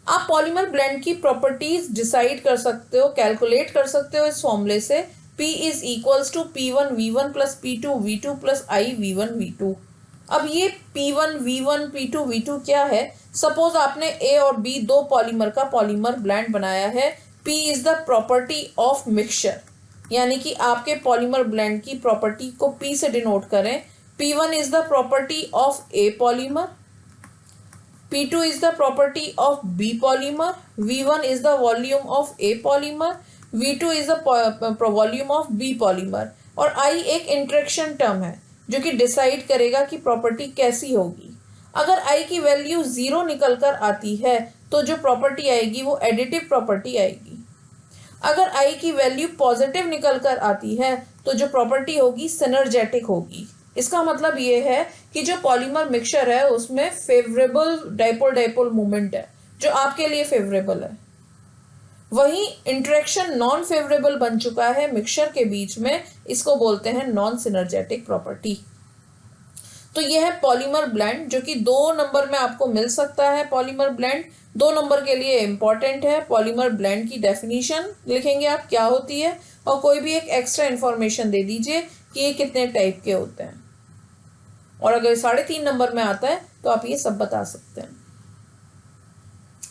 आप पॉलीमर ब्लेंड की प्रॉपर्टीज डिसाइड कर सकते हो, कैलकुलेट कर सकते हो इस फॉर्मूले से, P is equals to P1V1 plus P2V2 plus IV1V2। अब ये P1 V1 P2 V2 क्या है? सपोज आपने A और B दो पॉलीमर का पॉलीमर ब्लेंड बनाया है। P is the property of mixture, यानी कि आपके पॉलीमर ब्लेंड की प्रॉपर्टी को P से डिनोट करें। P1 is the property of A polymer, P2 is the property of B polymer, V1 is the volume of A polymer, V2 is the volume of B polymer, और I एक interaction term है जो कि decide करेगा कि property कैसी होगी। अगर I की वैल्यू 0 निकल कर आती है तो जो प्रॉपर्टी आएगी वो एडिटिव प्रॉपर्टी आएगी। अगर I की वैल्यू पॉजिटिव निकल कर आती है तो जो प्रॉपर्टी होगी सिनर्जेटिक होगी। इसका मतलब ये है कि जो पॉलीमर मिक्सचर है उसमें फेवरेबल डाइपोल डाइपोल मूवमेंट है जो आपके लिए फेवरेबल है। वहीं इंटरेक्शन नॉन फेवरेबल बन चुका है मिक्सचर के बीच में, इसको बोलते हैं नॉन सिनर्जेटिक प्रॉपर्टी। तो यह है पॉलीमर ब्लेंड जो कि 2 नंबर में आपको मिल सकता है। पॉलीमर ब्लेंड 2 नंबर के लिए इंपॉर्टेंट है। पॉलीमर ब्लेंड की डेफिनेशन लिखेंगे आप क्या होती है, और कोई भी एक एक्स्ट्रा इंफॉर्मेशन दे दीजिए कि ये कितने टाइप के होते हैं, और अगर 3.5 नंबर में आता है तो आप ये सब बता सकते हैं।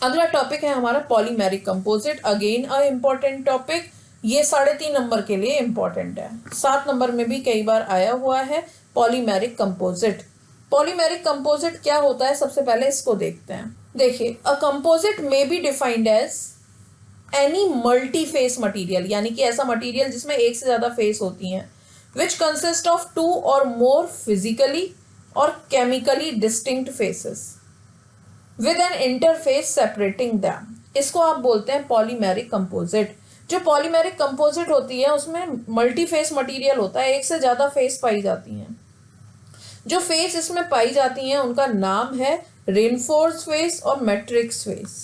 अगला टॉपिक है हमारा polymeric composite, again a important topic. ये 3.5 नंबर के लिए इम्पॉर्टेंट है। 7 नंबर में भी कई बार आया हुआ है पॉलीमेरिक कंपोजिट। पॉलीमेरिक कंपोजिट क्या होता है, सबसे पहले इसको देखते हैं। देखिए, a composite may be defined as any multi phase material, यानी कि ऐसा मटीरियल जिसमें एक से ज्यादा फेस होती हैं, which consist of 2 or more physically or chemically distinct faces with an interface separating them। इसको आप बोलते हैं पॉलीमेरिक कंपोजिट। जो पॉलीमेरिक कंपोजिट होती है उसमें मल्टी फेस मटीरियल होता है, एक से ज़्यादा फेस पाई जाती हैं। जो फेस इसमें पाई जाती हैं उनका नाम है रेनफोर्स फेस और मैट्रिक्स फेस।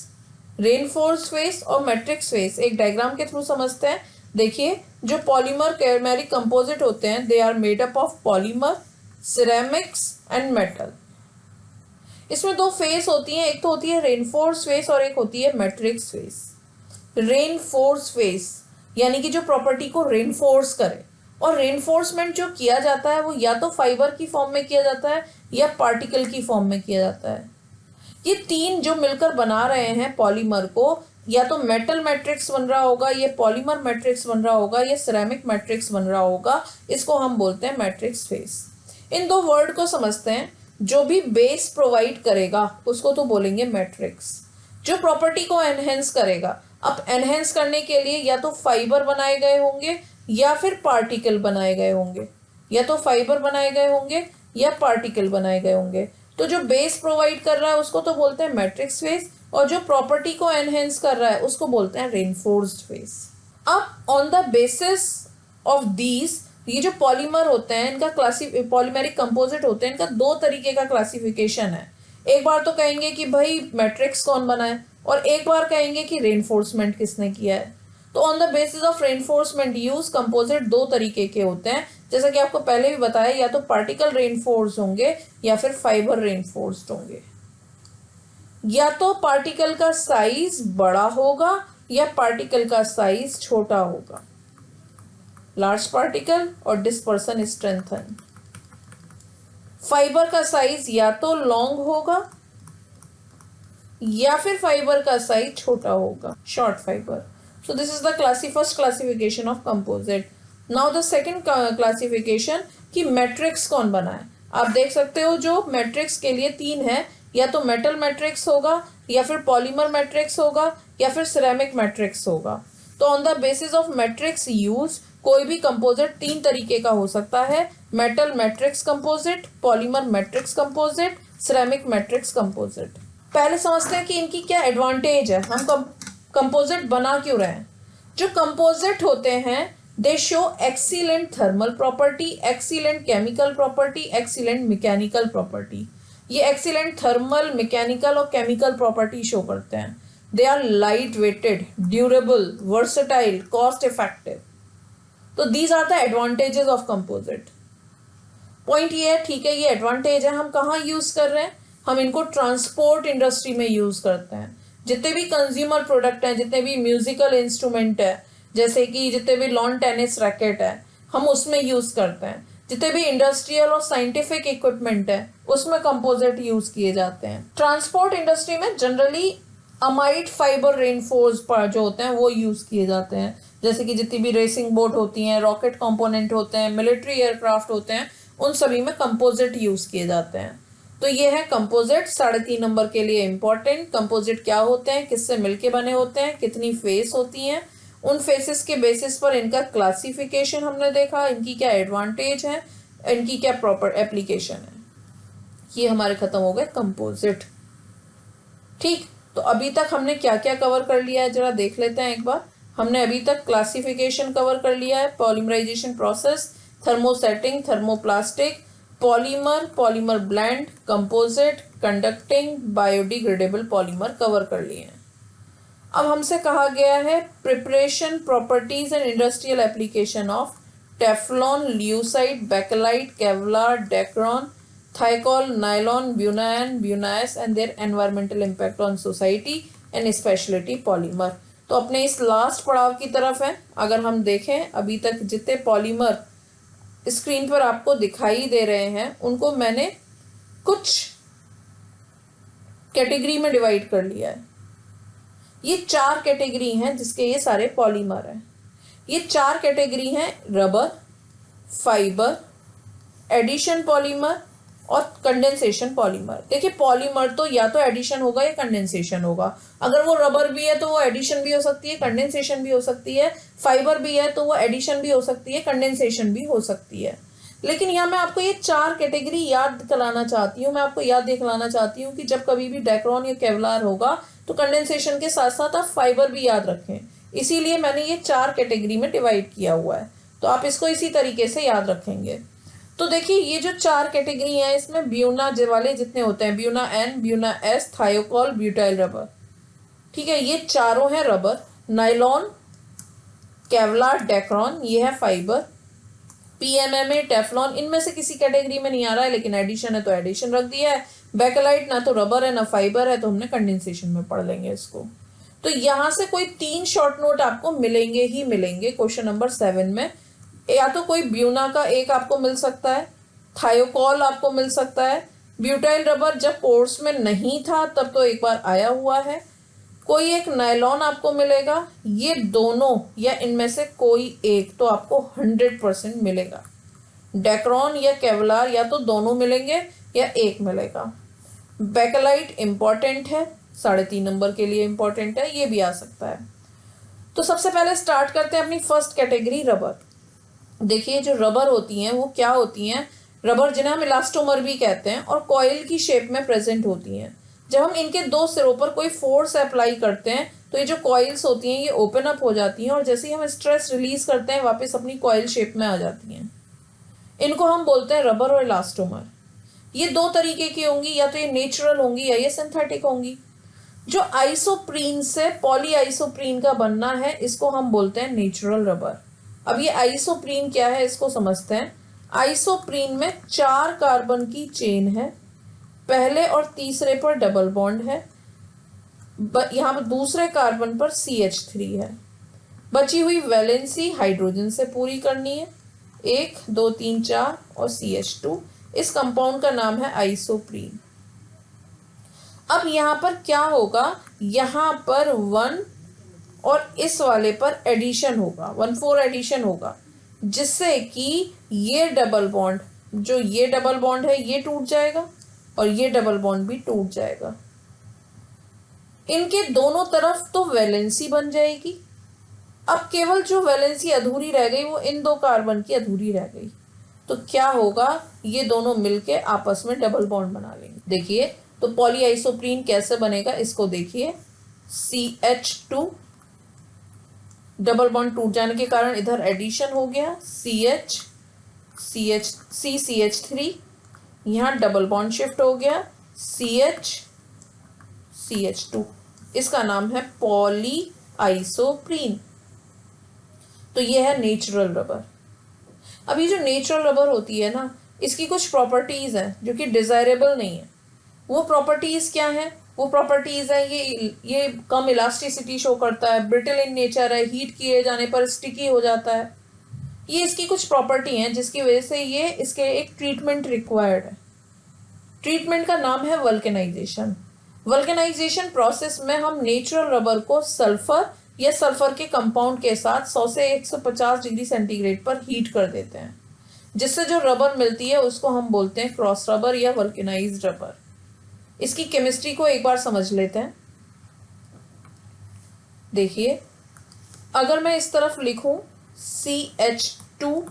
रेनफोर्स फेस और मैट्रिक्स फेस एक डायग्राम के थ्रू समझते हैं। देखिए, जो पॉलीमर कैमेरिक कंपोजिट होते हैं they are made up of polymer, ceramics and metal. इसमें 2 फेस होती हैं, एक तो होती है रेनफोर्स फेस और एक होती है मैट्रिक्स फेस। रेनफोर्स फेस यानी कि जो प्रॉपर्टी को रेनफोर्स करे, और रेनफोर्समेंट जो किया जाता है वो या तो फाइबर की फॉर्म में किया जाता है या पार्टिकल की फॉर्म में किया जाता है। ये 3 जो मिलकर बना रहे हैं पॉलीमर को, या तो मेटल मैट्रिक्स बन रहा होगा, ये पॉलीमर मैट्रिक्स बन रहा होगा, ये सिरेमिक मैट्रिक्स बन रहा होगा, इसको हम बोलते हैं मैट्रिक्स फेस। इन 2 वर्ड को समझते हैं। जो भी बेस प्रोवाइड करेगा उसको तो बोलेंगे मैट्रिक्स। जो प्रॉपर्टी को एनहेंस करेगा, अब एनहेंस करने के लिए या तो फाइबर बनाए गए होंगे या फिर पार्टिकल बनाए गए होंगे, या तो फाइबर बनाए गए होंगे या पार्टिकल बनाए गए होंगे। तो जो बेस प्रोवाइड कर रहा है उसको तो बोलते हैं मैट्रिक्स फेस, और जो प्रॉपर्टी को एनहेंस कर रहा है उसको बोलते हैं रेनफोर्स्ड फेस। अब on the basis of these, ये जो पॉलीमर होते हैं इनका पॉलीमेरिक कंपोजिट होते हैं, इनका 2 तरीके का क्लासिफिकेशन है। एक बार तो कहेंगे कि भाई मैट्रिक्स कौन बनाए, और एक बार कहेंगे कि रेनफोर्समेंट किसने किया है। तो on the basis of reinforcement use composite 2 तरीके के होते हैं, जैसा कि आपको पहले भी बताया, या तो पार्टिकल रेनफोर्स होंगे या फिर फाइबर रेनफोर्स्ड होंगे। या तो पार्टिकल का साइज बड़ा होगा या पार्टिकल का साइज छोटा होगा। लार्ज पार्टिकल और डिस्पर्सन स्ट्रेंथन। फाइबर का साइज या तो लॉन्ग होगा या फिर फाइबर का साइज छोटा होगा, short fibre. So this is the first classification of composite. Now the second classification कि मैट्रिक्स कौन बनाए। आप देख सकते हो जो मैट्रिक्स के लिए 3 है, या तो मेटल मैट्रिक्स होगा, या फिर पॉलीमर मैट्रिक्स होगा, या फिर सिरेमिक मैट्रिक्स होगा। तो on the basis of matrix use कोई भी कंपोजिट 3 तरीके का हो सकता है, metal matrix composite, polymer matrix composite, ceramic matrix composite. पहले समझते हैं कि इनकी क्या एडवांटेज है, हम कंपोजिट बना क्यों रहे हैं। जो कंपोजिट होते हैं they show excellent thermal property, excellent chemical property, excellent mechanical property. ये एक्सीलेंट थर्मल, मैकेनिकल और केमिकल प्रॉपर्टी शो करते हैं। They are light weighted, durable, versatile, cost effective. तो these are the advantages of composite. Point ये है, ठीक है, ये एडवांटेज है, हम कहाँ यूज कर रहे हैं, हम इनको ट्रांसपोर्ट इंडस्ट्री में यूज करते हैं। जितने भी कंज्यूमर प्रोडक्ट हैं, जितने भी म्यूजिकल इंस्ट्रूमेंट है, जैसे कि जितने भी लॉन टेनिस रैकेट है, हम उसमें यूज करते हैं। जितने भी इंडस्ट्रियल और साइंटिफिक इक्विपमेंट है, उसमें कंपोजिट यूज किए जाते हैं। ट्रांसपोर्ट इंडस्ट्री में जनरली अमाइड फाइबर रेनफोर्स जो होते हैं वो यूज किए जाते हैं। जैसे कि जितनी भी रेसिंग बोट होती हैं, रॉकेट कंपोनेंट होते हैं, मिलिट्री एयरक्राफ्ट होते हैं, उन सभी में कंपोजिट यूज किए जाते हैं। तो ये है कंपोजिट, 3.5 नंबर के लिए इंपॉर्टेंट। कंपोजिट क्या होते हैं, किससे मिलके बने होते हैं, कितनी फेस होती हैं, उन फेसेस के बेसिस पर इनका क्लासिफिकेशन हमने देखा, इनकी क्या एडवांटेज है, इनकी क्या प्रॉपर एप्लीकेशन है। ये हमारे खत्म हो गए कंपोजिट। ठीक, तो अभी तक हमने क्या क्या कवर कर लिया है, जरा देख लेते हैं एक बार। हमने अभी तक क्लासिफिकेशन कवर कर लिया है, polymerisation process, thermosetting, thermoplastic, polymer, polymer blend, composite, conducting, biodegradable polymer cover कर लिए हैं। अब हमसे कहा गया है preparation, properties and industrial application of Teflon, Lucite, Bakelite, Kevlar, Dacron, Thiokol, nylon, buna N, buna S and their environmental impact on society and speciality polymer. तो अपने इस लास्ट पड़ाव की तरफ है। अगर हम देखें अभी तक जितने पॉलीमर स्क्रीन पर आपको दिखाई दे रहे हैं, उनको मैंने कुछ कैटेगरी में डिवाइड कर लिया है। ये 4 कैटेगरी हैं जिसके ये सारे पॉलीमर हैं। ये 4 कैटेगरी हैं, रबर, फाइबर, एडिशन पॉलीमर और कंडेंसेशन पॉलीमर। देखिए पॉलीमर तो या तो एडिशन होगा या कंडेंसेशन होगा। अगर वो रबर भी है तो वो एडिशन भी हो सकती है, कंडेंसेशन भी हो सकती है। फाइबर भी है तो वो एडिशन भी हो सकती है, कंडेंसेशन भी हो सकती है। लेकिन यहाँ मैं आपको ये 4 कैटेगरी याद कराना चाहती हूँ, मैं आपको याद दिलाना चाहती हूँ कि जब कभी भी डेक्रॉन या केवलार होगा तो कंडेंसेशन के साथ साथ आप फाइबर भी याद रखें। इसीलिए मैंने ये 4 कैटेगरी में डिवाइड किया हुआ है, तो आप इसको इसी तरीके से याद रखेंगे। तो देखिए ये जो 4 कैटेगरी हैं, इसमें ब्यूना वाले जितने होते हैं, Buna N, Buna S, Thiokol, butyl rubber, ठीक है, ये चारों हैं रबर। नाइलॉन, केवलार, डेक्रॉन, ये है फाइबर। पीएमएमए, टेफ्लॉन, इनमें से किसी कैटेगरी में नहीं आ रहा है, लेकिन एडिशन है तो एडिशन रख दिया है। बेकेलाइट ना तो रबर है ना फाइबर है, तो हमने कंडेंसेशन में पढ़ लेंगे इसको। तो यहाँ से कोई 3 शॉर्ट नोट आपको मिलेंगे ही मिलेंगे क्वेश्चन नंबर 7 में। या तो कोई ब्यूना का एक आपको मिल सकता है, थायोकॉल आपको मिल सकता है, ब्यूटाइल रबर जब कोर्स में नहीं था तब तो एक बार आया हुआ है, कोई एक नायलॉन आपको मिलेगा। ये दोनों या इनमें से कोई एक तो आपको 100% मिलेगा। डेक्रॉन या केवलार या तो दोनों मिलेंगे या एक मिलेगा। बेकेलाइट इंपॉर्टेंट है, 3.5 नंबर के लिए इंपॉर्टेंट है, ये भी आ सकता है। तो सबसे पहले स्टार्ट करते हैं अपनी फर्स्ट कैटेगरी, रबर। देखिए जो रबर होती हैं वो क्या होती हैं, रबर जिन्हें हम इलास्टोमर भी कहते हैं और कॉइल की शेप में प्रेजेंट होती हैं। जब हम इनके 2 सिरों पर कोई फोर्स अप्लाई करते हैं तो ये जो कॉइल्स होती हैं ये ओपन अप हो जाती हैं और जैसे ही हम स्ट्रेस रिलीज करते हैं वापस अपनी कॉइल शेप में आ जाती हैं। इनको हम बोलते हैं रबर और इलास्टोमर। ये 2 तरीके की होंगी, या तो ये नेचुरल होंगी या ये सिंथेटिक होंगी। जो आइसोप्रीन से पॉली आइसोप्रीन का बनना है इसको हम बोलते हैं नेचुरल रबर। अब ये आइसोप्रीन क्या है इसको समझते हैं। आइसोप्रीन में 4 कार्बन की चेन है, पहले और तीसरे पर डबल बॉन्ड है, यहाँ पर दूसरे कार्बन पर CH3 है। बची हुई वैलेंसी हाइड्रोजन से पूरी करनी है, 1 2 3 4 और CH2। इस कंपाउंड का नाम है आइसोप्रीन। अब यहाँ पर क्या होगा, यहाँ पर 1 और इस वाले पर एडिशन होगा, 1,4 एडिशन होगा, जिससे कि ये डबल बॉन्ड, जो ये डबल बॉन्ड है ये टूट जाएगा और ये डबल बॉन्ड भी टूट जाएगा। इनके दोनों तरफ तो वैलेंसी बन जाएगी। अब केवल जो वैलेंसी अधूरी रह गई वो इन 2 कार्बन की अधूरी रह गई। तो क्या होगा, ये दोनों मिलके आपस में डबल बॉन्ड बना लेंगे। देखिए तो पॉलीआइसोप्रीन कैसे बनेगा इसको देखिए, CH2 डबल बॉन्ड टूट जाने के कारण इधर एडिशन हो गया, CH3, यहाँ डबल बॉन्ड शिफ्ट हो गया, CH2, इसका नाम है पॉली आइसोप्रीन। तो ये है नेचुरल रबर। अब ये जो नेचुरल रबर होती है ना, इसकी कुछ प्रॉपर्टीज हैं जो कि डिजायरेबल नहीं है। वो प्रॉपर्टीज क्या है? वो प्रॉपर्टीज है ये कम इलास्टिसिटी शो करता है, ब्रिटल इन नेचर है, हीट किए जाने पर स्टिकी हो जाता है। ये इसकी कुछ प्रॉपर्टी हैं जिसकी वजह से ये इसके एक ट्रीटमेंट रिक्वायर्ड है। ट्रीटमेंट का नाम है वल्केनाइजेशन। वल्केनाइजेशन प्रोसेस में हम नेचुरल रबर को सल्फर या सल्फर के कंपाउंड के साथ 100 से 150 डिग्री सेंटीग्रेड पर हीट कर देते हैं, जिससे जो रबर मिलती है उसको हम बोलते हैं क्रॉस रबर या वल्केनाइज्ड रबर। इसकी केमिस्ट्री को एक बार समझ लेते हैं। देखिए, अगर मैं इस तरफ लिखूं CH2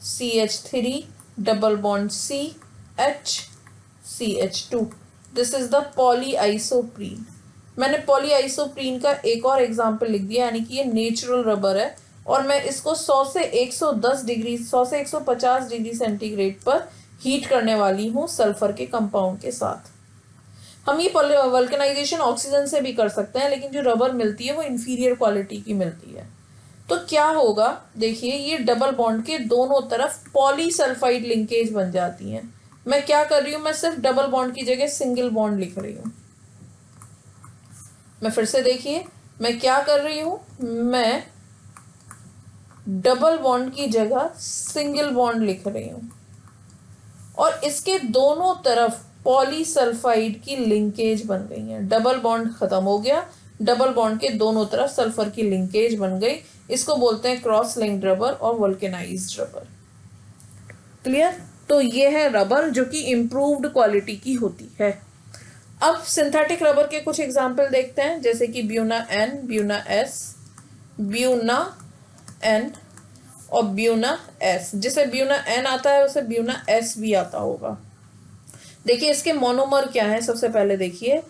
CH3 double bond CH2, this is the polyisoprene. मैंने पॉलीआइसोप्रीन का एक और एग्जाम्पल लिख दिया, यानी कि ये नेचुरल रबर है और मैं इसको 100 से 150 डिग्री सेंटीग्रेड पर हीट करने वाली हूँ सल्फर के कंपाउंड के साथ। हम ये वल्केनाइजेशन ऑक्सीजन से भी कर सकते हैं, लेकिन जो रबर मिलती है वो इंफीरियर क्वालिटी की मिलती है। तो क्या होगा, देखिए, ये डबल बॉन्ड के दोनों तरफ पॉलीसल्फाइड लिंकेज बन जाती हैं। मैं क्या कर रही हूँ, मैं सिर्फ डबल बॉन्ड की जगह सिंगल बॉन्ड लिख रही हूँ। मैं फिर से देखिए, मैं क्या कर रही हूँ, मैं डबल बॉन्ड की जगह सिंगल बॉन्ड लिख रही हूँ और इसके दोनों तरफ पॉलीसल्फाइड की लिंकेज बन गई है। डबल बॉन्ड खत्म हो गया, डबल बॉन्ड के दोनों तरफ सल्फर की लिंकेज बन गई। इसको बोलते हैं क्रॉस लिंक्ड रबर और वल्केनाइज्ड रबर। क्लियर? तो ये है रबर जो कि इम्प्रूव्ड क्वालिटी की होती है। अब सिंथेटिक रबर के कुछ एग्जाम्पल देखते हैं, जैसे कि Buena N, Buena S, Buena N और ब्यूना S। जिसे ब्यूना N आता है उसे ब्यूना S भी आता होगा। देखिए, इसके मोनोमर क्या है। सबसे पहले देखिए,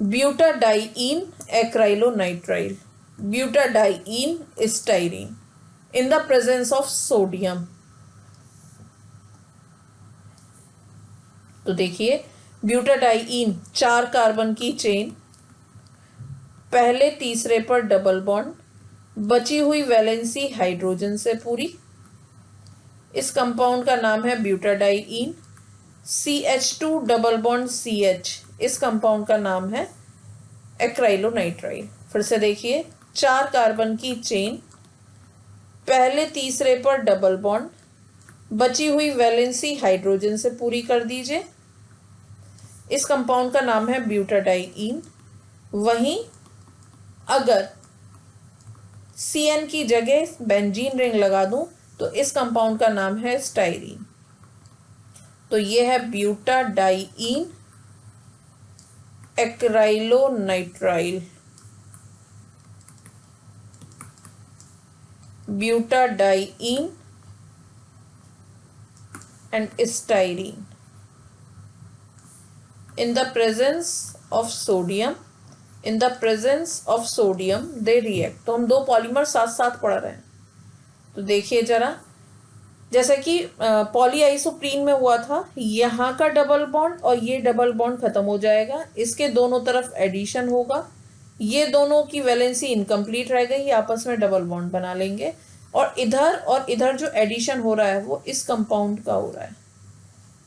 butadiene acrylonitrile, butadiene styrene in the presence of sodium. तो देखिए, ब्यूटाडाइईन 4 कार्बन की चेन, पहले तीसरे पर डबल बॉन्ड, बची हुई वैलेंसी हाइड्रोजन से पूरी। इस कंपाउंड का नाम है ब्यूटाडाइईन। CH2 डबल बॉन्ड CH, इस कंपाउंड का नाम है एक्राइलोनाइट्राइल। फिर से देखिए, 4 कार्बन की चेन, पहले तीसरे पर डबल बॉन्ड, बची हुई वैलेंसी हाइड्रोजन से पूरी कर दीजिए। इस कंपाउंड का नाम है ब्यूटाडाइईन। वहीं अगर CN की जगह बेंजीन रिंग लगा दूं तो इस कंपाउंड का नाम है स्टाइरीन। तो ये है butadiene acrylonitrile, butadiene and styrene in the presence of sodium, in the presence of sodium they react। तो हम दो पॉलीमर साथ साथ पढ़ रहे हैं। तो देखिए जरा, जैसे कि पॉलीआइसोप्रीन में हुआ था, यहाँ का डबल बॉन्ड और ये डबल बॉन्ड खत्म हो जाएगा, इसके दोनों तरफ एडिशन होगा, ये दोनों की वैलेंसी इनकम्प्लीट रह गई, आपस में डबल बॉन्ड बना लेंगे और इधर जो एडिशन हो रहा है वो इस कंपाउंड का हो रहा है।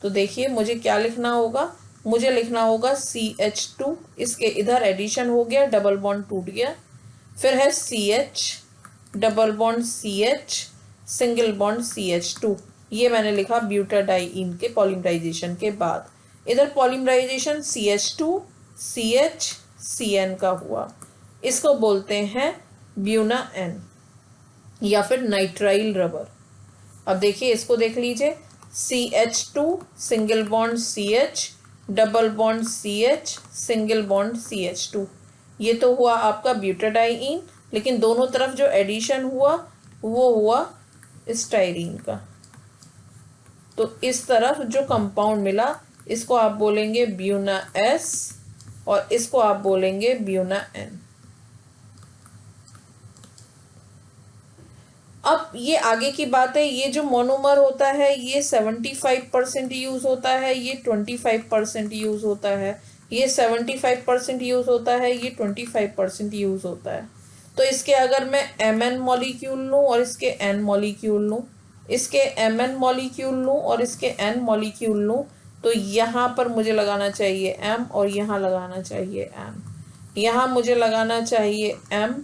तो देखिए, मुझे क्या लिखना होगा, मुझे लिखना होगा CH2, इसके इधर एडिशन हो गया, डबल बॉन्ड टूट गया, फिर है CH double bond CH single bond CH2। ये मैंने लिखा ब्यूटाडाइईन के पॉलीमराइजेशन के बाद। इधर पॉलीमराइजेशन CH2 CH CN का हुआ, इसको बोलते हैं ब्यूना N या फिर नाइट्राइल रबर। अब देखिए, इसको देख लीजिए, CH2 single bond CH double bond CH single bond CH2। ये तो हुआ आपका ब्यूटाडाइईन, लेकिन दोनों तरफ जो एडिशन हुआ वो हुआ स्टाइरीन का। तो इस तरफ जो कंपाउंड मिला इसको आप बोलेंगे ब्यूना S और इसको आप बोलेंगे ब्यूना N। अब ये आगे की बात है, ये जो मोनोमर होता है ये 75% यूज होता है, ये 25% यूज होता है, ये 75% यूज होता है, ये 25% यूज होता है। तो इसके अगर मैं Mn मॉलिक्यूल लूँ और इसके N मॉलिक्यूल लूँ, इसके Mn मॉलिक्यूल लूँ और इसके N मॉलिक्यूल लूँ, तो यहाँ पर मुझे लगाना चाहिए M और यहाँ लगाना चाहिए M, यहाँ मुझे लगाना चाहिए M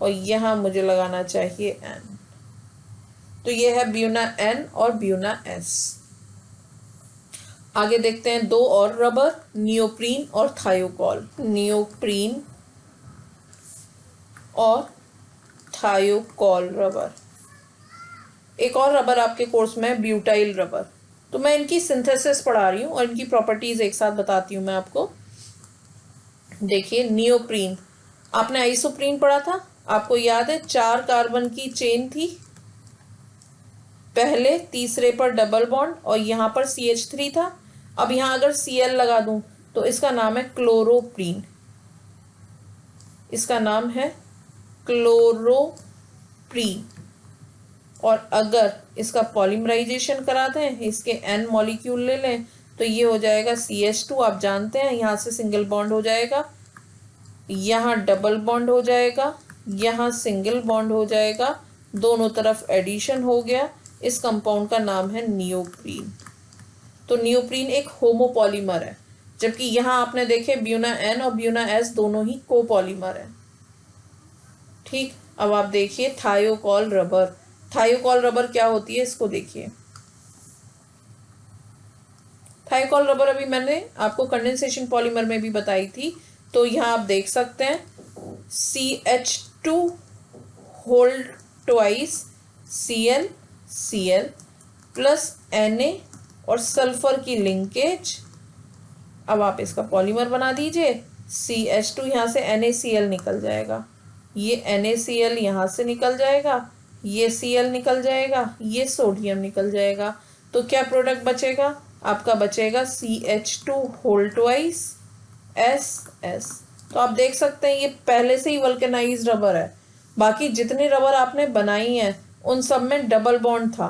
और यहाँ मुझे लगाना चाहिए N। तो ये है ब्यूना N और ब्यूना S। आगे देखते हैं दो और रबर, नियोप्रीन और थायोकॉल। नियोप्रीन और थायोकॉल रबर। एक और रबर आपके कोर्स में है ब्यूटाइल रबर। तो मैं इनकी सिंथेसिस पढ़ा रही हूँ और इनकी प्रॉपर्टीज एक साथ बताती हूँ मैं आपको। देखिए नियोप्रीन, आपने आइसोप्रीन पढ़ा था, आपको याद है 4 कार्बन की चेन थी, पहले तीसरे पर डबल बॉन्ड और यहाँ पर CH3 था। अब यहाँ अगर Cl लगा दूं तो इसका नाम है क्लोरोप्रीन, इसका नाम है क्लोरोप्रीन। और अगर इसका पॉलीमराइजेशन करा दें, इसके N मॉलिक्यूल ले लें, तो ये हो जाएगा CH2। आप जानते हैं यहाँ से सिंगल बॉन्ड हो जाएगा, यहाँ डबल बॉन्ड हो जाएगा, यहाँ सिंगल बॉन्ड हो जाएगा, दोनों तरफ एडिशन हो गया। इस कंपाउंड का नाम है नियोप्रीन। तो नियोप्रीन एक होमोपॉलीमर है, जबकि यहाँ आपने देखे ब्यूना N और ब्यूना S दोनों ही कोपॉलीमर है। ठीक, अब आप देखिए थायोकॉल रबर। थायोकॉल रबर क्या होती है इसको देखिए। थायोकॉल रबर अभी मैंने आपको कंडेंसेशन पॉलीमर में भी बताई थी। तो यहाँ आप देख सकते हैं CH2 hold twice Cl Cl plus Na और सल्फर की लिंकेज। अब आप इसका पॉलीमर बना दीजिए, CH2 यहाँ से NaCl निकल जाएगा, ये NaCl यहाँ से निकल जाएगा, ये Cl निकल जाएगा, ये सोडियम निकल जाएगा। तो क्या प्रोडक्ट बचेगा आपका? बचेगा CH2 होल ट्वाइस SS। तो आप देख सकते हैं ये पहले से ही वल्केनाइज्ड रबर है। बाकी जितने रबर आपने बनाई हैं उन सब में डबल बॉन्ड था,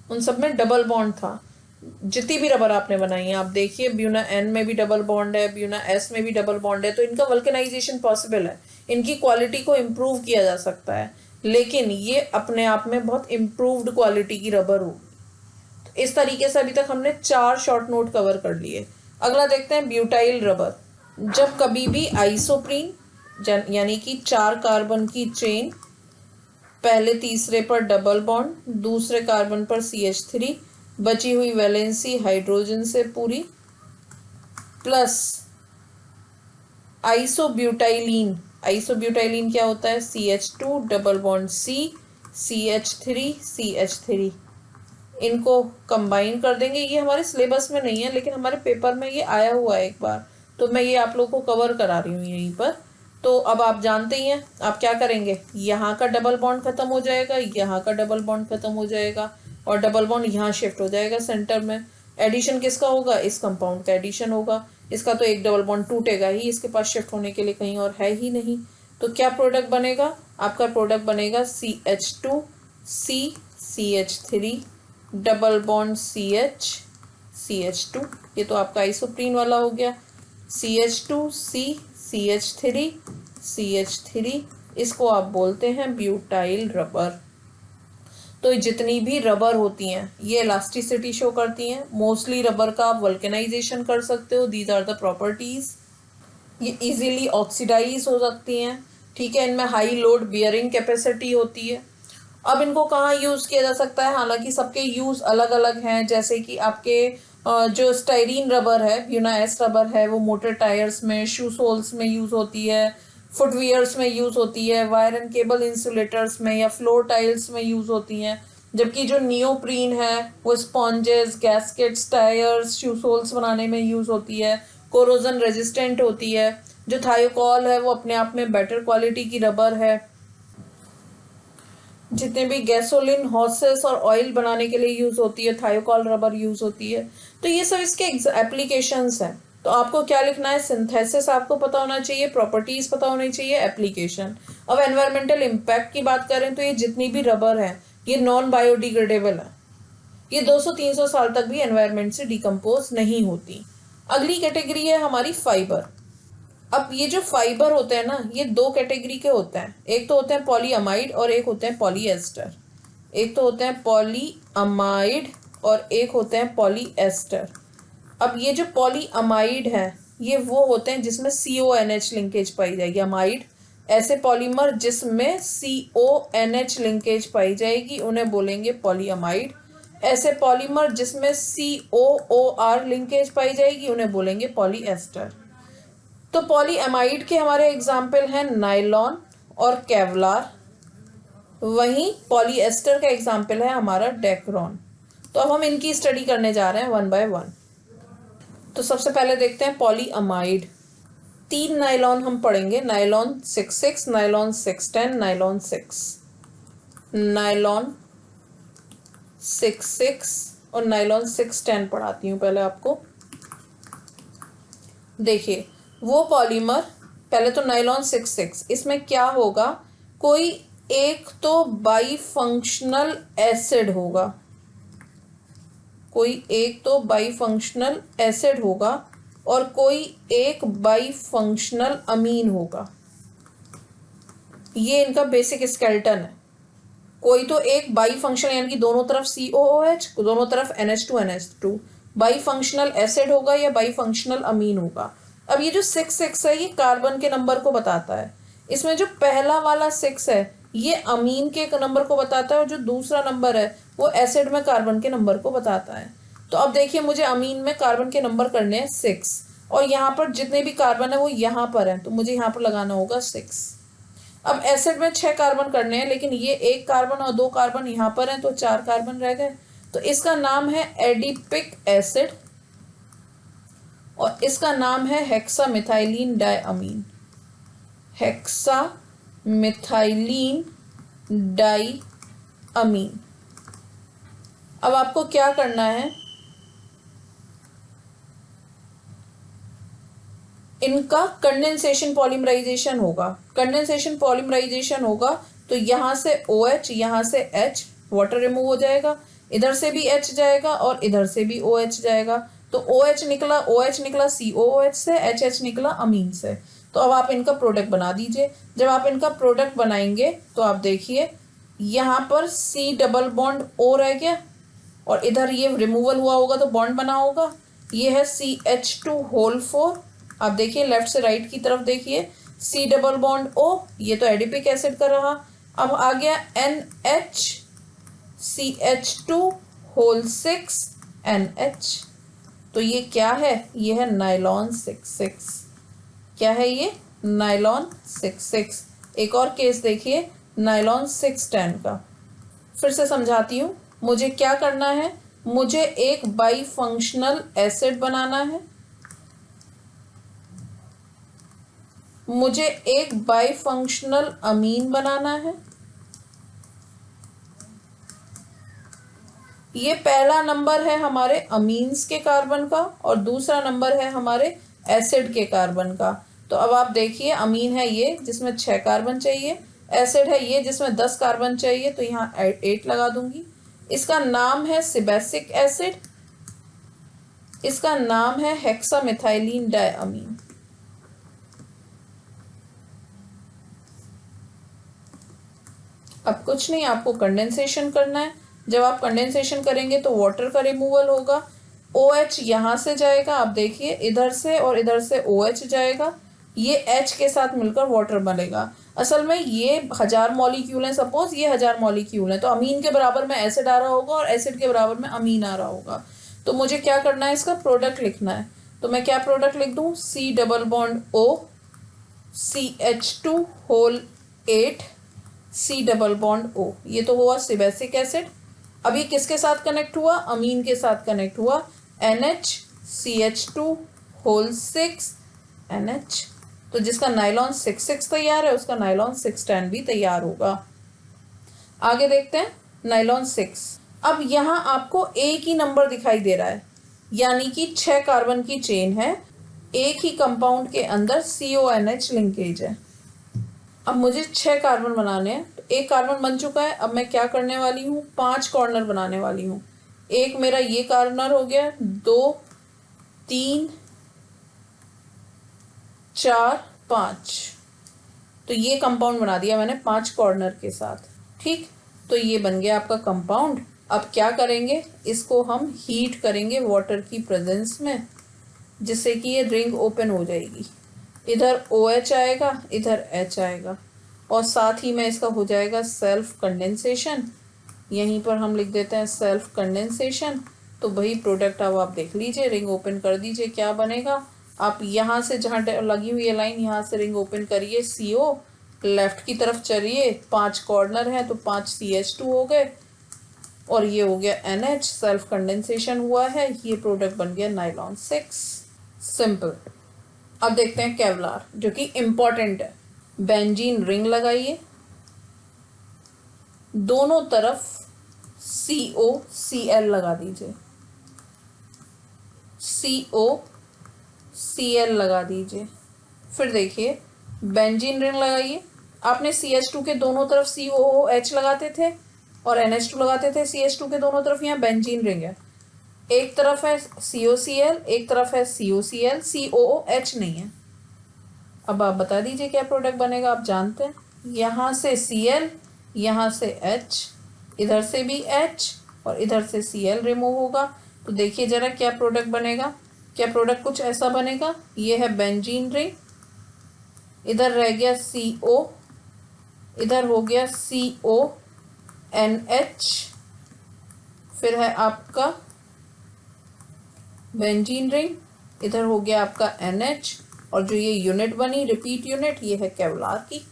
उन सब में डबल बॉन्ड था। जितनी भी रबर आपने बनाई है आप देखिए, ब्यूना N में भी डबल बॉन्ड है, ब्यूना S में भी डबल बॉन्ड है। तो इनका वल्केनाइजेशन पॉसिबल है, इनकी क्वालिटी को इम्प्रूव किया जा सकता है, लेकिन ये अपने आप में बहुत इम्प्रूव्ड क्वालिटी की रबर होगी। तो इस तरीके से अभी तक हमने 4 शॉर्ट नोट कवर कर लिए। अगला देखते हैं ब्यूटाइल रबर। जब कभी भी आइसोप्रीन यानी कि 4 कार्बन की चेन, पहले तीसरे पर डबल बॉन्ड, दूसरे कार्बन पर CH3, बची हुई वैलेंसी हाइड्रोजन से पूरी, प्लस आइसोब्यूटाइलीन। आइसोब्यूटाइलीन क्या होता है? CH2 double bond C, CH3 CH3, इनको कंबाइन कर देंगे। ये हमारे सिलेबस में नहीं है लेकिन हमारे पेपर में ये आया हुआ है एक बार, तो मैं ये आप लोगों को कवर करा रही हूँ यहीं पर। तो अब आप जानते ही हैं, आप क्या करेंगे, यहाँ का डबल बॉन्ड खत्म हो जाएगा, यहाँ का डबल बॉन्ड खत्म हो जाएगा और डबल बॉन्ड यहाँ शिफ्ट हो जाएगा सेंटर में। एडिशन किसका होगा? इस कंपाउंड का एडिशन होगा। इसका तो एक डबल बॉन्ड टूटेगा ही, इसके पास शिफ्ट होने के लिए कहीं और है ही नहीं। तो क्या प्रोडक्ट बनेगा आपका? प्रोडक्ट बनेगा CH2 C CH3 double bond CH CH2। ये तो आपका आइसोप्रीन वाला हो गया। CH2 C CH3 CH3, इसको आप बोलते हैं ब्यूटाइल रबर। तो जितनी भी रबर होती हैं ये इलास्टिसिटी शो करती हैं। मोस्टली रबर का आप वल्केनाइजेशन कर सकते हो, दीज आर द प्रॉपर्टीज। ये इजीली ऑक्सीडाइज हो सकती हैं, ठीक है। इनमें हाई लोड बियरिंग कैपेसिटी होती है। अब इनको कहाँ यूज़ किया जा सकता है? हालांकि सबके यूज़ अलग अलग हैं। जैसे कि आपके जो स्टाइरीन रबर है, ब्यूना S रबर है, वो मोटर टायर्स में, शू सोल्स में यूज़ होती है, फुटवियर्स में यूज़ होती है, वायर एंड केबल इंसुलेटर्स में या फ्लोर टाइल्स में यूज़ होती हैं। जबकि जो नियोप्रीन है वो स्पॉन्जेस, गैस्केट्स, टायर्स, शू सोल्स बनाने में यूज़ होती है, कोरोजन रेजिस्टेंट होती है। जो थायोकॉल है वो अपने आप में बेटर क्वालिटी की रबर है। जितने भी गैसोलिन, हॉर्सेस और ऑयल बनाने के लिए यूज़ होती है, थायोकॉल रबर यूज़ होती है। तो ये सब इसके एप्लीकेशंस हैं। तो आपको क्या लिखना है, सिंथेसिस आपको पता होना चाहिए, प्रॉपर्टीज पता होनी चाहिए, एप्लीकेशन। अब एनवायरमेंटल इम्पैक्ट की बात करें तो ये जितनी भी रबर है ये नॉन बायोडिग्रेडेबल है, ये 200-300 साल तक भी एनवायरमेंट से डिकम्पोज नहीं होती। अगली कैटेगरी है हमारी फाइबर। अब ये जो फाइबर होते हैं ना, ये दो कैटेगरी के होते हैं, एक तो होते हैं पॉलीअमाइड और एक होते हैं पॉलीएस्टर। एक तो होते हैं पॉलीअमाइड और एक होते हैं पॉलीएस्टर। अब ये जो पॉलीअमाइड है ये वो होते हैं जिसमें CONH लिंकेज पाई जाएगी। अमाइड ऐसे पॉलीमर जिसमें CONH लिंकेज पाई जाएगी उन्हें बोलेंगे पॉलीअमाइड। ऐसे पॉलीमर जिसमें COOR लिंकेज पाई जाएगी उन्हें बोलेंगे पॉलीएस्टर। तो पॉलीअमाइड के हमारे एग्जाम्पल हैं नायलॉन और केवलार, वहीं पॉलीएस्टर का एग्जाम्पल है हमारा डेक्रोन। तो अब हम इनकी स्टडी करने जा रहे हैं वन बाय वन। तो सबसे पहले देखते हैं पॉलीअमाइड। 3 नायलॉन हम पढ़ेंगे, नायलॉन 66, नायलॉन 610, नायलॉन 6। नायलॉन 66 और नायलॉन 610 पढ़ाती हूँ पहले आपको। देखिए वो पॉलीमर, पहले तो नायलॉन 66, इसमें क्या होगा, कोई एक तो बाईफंक्शनल एसिड होगा, कोई एक तो बाईफंक्शनल एसिड होगा और कोई एक बाईफंक्शनल अमीन होगा। ये इनका बेसिक स्केलेटन है। कोई तो एक बाईफंक्शनल यानी कि दोनों तरफ COOH, दोनों तरफ NH2NH2 बाईफंक्शनल एसिड होगा या बाईफंक्शनल अमीन होगा। अब ये जो 6 है ये कार्बन के नंबर को बताता है। इसमें जो पहला वाला 6 है ये अमीन के नंबर को बताता है और जो दूसरा नंबर है वो एसिड में कार्बन के नंबर को बताता है। तो अब देखिए मुझे अमीन में कार्बन के नंबर करने हैं 6 और यहाँ पर जितने भी कार्बन है वो यहाँ पर है तो मुझे यहाँ पर लगाना होगा 6। अब एसिड में 6 कार्बन करने हैं लेकिन ये 1 कार्बन और 2 कार्बन यहाँ पर हैं तो 4 कार्बन रह गए। तो इसका नाम है एडिपिक एसिड और इसका नाम है हेक्सामिथाइलिन डायअमीन। हेक्सामिथाइलिन डायअमीन। अब आपको क्या करना है, इनका कंडेंसेशन पॉलीमराइजेशन होगा। कंडेंसेशन पॉलीमराइजेशन होगा तो यहाँ से OH, यहाँ से H, वाटर रिमूव हो जाएगा, इधर से भी H जाएगा और इधर से भी OH जाएगा। तो OH निकला COOH से, HH निकला अमीन से। तो अब आप इनका प्रोडक्ट बना दीजिए। जब आप इनका प्रोडक्ट बनाएंगे तो आप देखिए यहाँ पर C डबल बॉन्ड O रह गया और इधर ये रिमूवल हुआ होगा तो बॉन्ड बना होगा। ये है CH2 होल 4। आप देखिए लेफ्ट से राइट की तरफ देखिए, C डबल बॉन्ड O, ये तो एडिपिक एसिड का रहा। अब आ गया NH, CH2 होल 6 NH। तो ये क्या है, ये है नायलॉन 66। क्या है ये, नायलॉन 66। एक और केस देखिए नायलॉन 610 का, फिर से समझाती हूँ। मुझे क्या करना है, मुझे एक बाईफंक्शनल एसिड बनाना है, मुझे एक बाईफंक्शनल अमीन बनाना है। ये पहला नंबर है हमारे अमीन्स के कार्बन का और दूसरा नंबर है हमारे एसिड के कार्बन का। तो अब आप देखिए अमीन है ये जिसमें 6 कार्बन चाहिए, एसिड है ये जिसमें 10 कार्बन चाहिए, तो यहाँ 8 लगा दूंगी। इसका नाम है सिबेसिक एसिड, इसका नाम है हेक्सामिथाइलिन डायअमीन। अब कुछ नहीं, आपको कंडेंसेशन करना है। जब आप कंडेंसेशन करेंगे तो वाटर का रिमूवल होगा। OH यहाँ से जाएगा, आप देखिए इधर से और इधर से OH जाएगा, ये H के साथ मिलकर वाटर बनेगा। असल में ये 1000 मॉलिक्यूल है, सपोज ये 1000 मॉलिक्यूल है, तो अमीन के बराबर में एसिड आ रहा होगा और एसिड के बराबर में अमीन आ रहा होगा। तो मुझे क्या करना है, इसका प्रोडक्ट लिखना है। तो मैं क्या प्रोडक्ट लिख दूँ, C double bond O, CH2 whole 8, C double bond O। ये तो हुआ सिबेसिक एसिड। अब ये किसके साथ कनेक्ट हुआ, अमीन के साथ कनेक्ट हुआ, NH CH2 होल 6 NH। तो जिसका नायलॉन 66 तैयार है उसका नायलॉन 610 भी तैयार होगा। आगे देखते हैं नायलॉन 6। अब यहाँ आपको एक ही नंबर दिखाई दे रहा है, यानी कि 6 कार्बन की चेन है एक ही कंपाउंड के अंदर CONH लिंकेज है। अब मुझे 6 कार्बन बनाने हैं, तो एक कार्बन बन चुका है। अब मैं क्या करने वाली हूँ, 5 कॉर्नर बनाने वाली हूँ। एक मेरा ये कॉर्नर हो गया, 2 3 4 5, तो ये कंपाउंड बना दिया मैंने 5 कॉर्नर के साथ। ठीक, तो ये बन गया आपका कंपाउंड। अब क्या करेंगे, इसको हम हीट करेंगे वाटर की प्रेजेंस में, जिससे कि ये रिंग ओपन हो जाएगी। इधर OH आएगा, इधर H आएगा, और साथ ही में इसका हो जाएगा सेल्फ कंडेंसेशन। यहीं पर हम लिख देते हैं सेल्फ कंडेंसेशन। तो वही प्रोडक्ट अब आप देख लीजिए, रिंग ओपन कर दीजिए, क्या बनेगा। आप यहाँ से जहाँ लगी हुई है लाइन, यहाँ से रिंग ओपन करिए, CO, लेफ्ट की तरफ चलिए, 5 कॉर्नर है तो 5 CH2 हो गए, और ये हो गया NH, सेल्फ कंडेंसेशन हुआ है, ये प्रोडक्ट बन गया नाइलॉन 6। सिंपल। अब देखते हैं केवलार, जो कि इम्पॉर्टेंट है। बेंजीन रिंग लगाइए, दोनों तरफ COCl लगा दीजिए, COCl लगा दीजिए। फिर देखिए बेंजीन रिंग लगाइए, आपने CH2 के दोनों तरफ COOH लगाते थे और NH2 लगाते थे, CH2 के दोनों तरफ यहाँ बेंजीन रिंग है। एक तरफ है COCl, एक तरफ है COCl, COOH नहीं है। अब आप बता दीजिए क्या प्रोडक्ट बनेगा, आप जानते हैं। यहाँ से Cl, यहाँ से H, इधर से भी H और इधर से Cl रिमूव होगा। तो देखिए जरा क्या प्रोडक्ट बनेगा। क्या प्रोडक्ट कुछ ऐसा बनेगा, ये है बेंजीन रिंग, इधर रह गया CO, इधर हो गया CONH, फिर है आपका बेंजीन रिंग, इधर हो गया आपका NH, और जो ये यूनिट बनी रिपीट यूनिट, ये है केवलार की।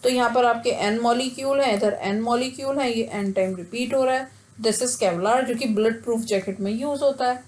तो यहाँ पर आपके N मॉलिक्यूल है, इधर N मॉलिक्यूल है, ये N टाइम रिपीट हो रहा है। दिस इज केवलार, जो कि बुलेट प्रूफ जैकेट में यूज होता है।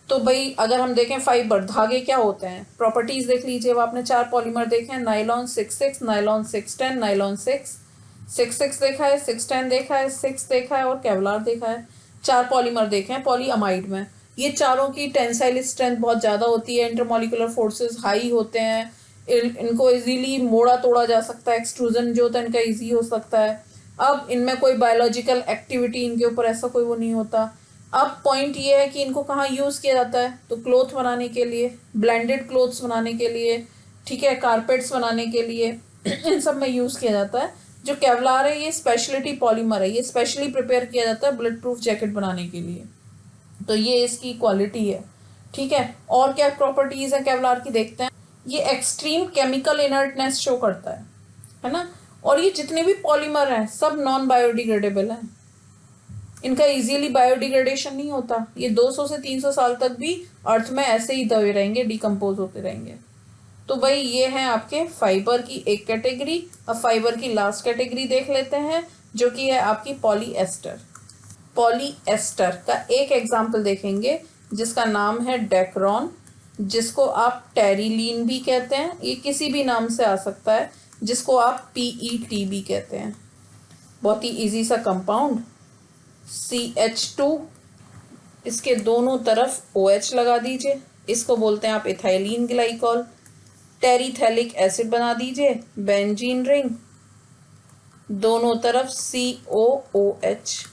तो भाई अगर हम देखें फाइबर धागे क्या होते हैं, प्रॉपर्टीज देख लीजिए। अब आपने 4 पॉलीमर देखे हैं, नाइलॉन 66, नाइलॉन 610, नाइलॉन 666 देखा है, 610 देखा है, 6 देखा है और केवलार देखा है। 4 पॉलीमर देखे हैं पॉलीअमाइड में। ये चारों की टेंसाइल स्ट्रेंथ बहुत ज़्यादा होती है, इंटरमॉलिकुलर फोर्सेस हाई होते हैं, इनको इजीली मोड़ा तोड़ा जा सकता है, एक्सट्रूजन जो होता है इनका इजी हो सकता है। अब इनमें कोई बायोलॉजिकल एक्टिविटी इनके ऊपर ऐसा कोई वो नहीं होता। अब पॉइंट ये है कि इनको कहाँ यूज़ किया जाता है, तो क्लोथ बनाने के लिए, ब्लेंडेड क्लोथ्स बनाने के लिए, ठीक है, कारपेट्स बनाने के लिए, इन सब में यूज़ किया जाता है। जो केवलार है ये स्पेशलिटी पॉलीमर है, ये स्पेशली प्रिपेयर किया जाता है बुलेट प्रूफ जैकेट बनाने के लिए। तो ये इसकी क्वालिटी है, ठीक है। और क्या प्रॉपर्टीज़ है केवलार की देखते हैं। ये एक्सट्रीम केमिकल इनर्टनेस शो करता है ना। और ये जितने भी पॉलीमर हैं सब नॉन बायोडिग्रेडेबल हैं, इनका इजीली बायोडिग्रेडेशन नहीं होता। ये 200 से 300 साल तक भी अर्थ में ऐसे ही दबे रहेंगे, डिकम्पोज होते रहेंगे। तो भाई ये है आपके फाइबर की एक कैटेगरी। अब फाइबर की लास्ट कैटेगरी देख लेते हैं, जो कि है आपकी पॉलीएस्टर। पॉलीएस्टर का एक एग्जाम्पल देखेंगे जिसका नाम है डेक्रॉन, जिसको आप टेरिलीन भी कहते हैं, ये किसी भी नाम से आ सकता है, जिसको आप PET भी कहते हैं। बहुत ही इजी सा कंपाउंड, CH2, इसके दोनों तरफ OH लगा दीजिए, इसको बोलते हैं आप इथाइलिन ग्लाइकॉल। टेरिथैलिक एसिड बना दीजिए, बेंजीन रिंग, दोनों तरफ COOH।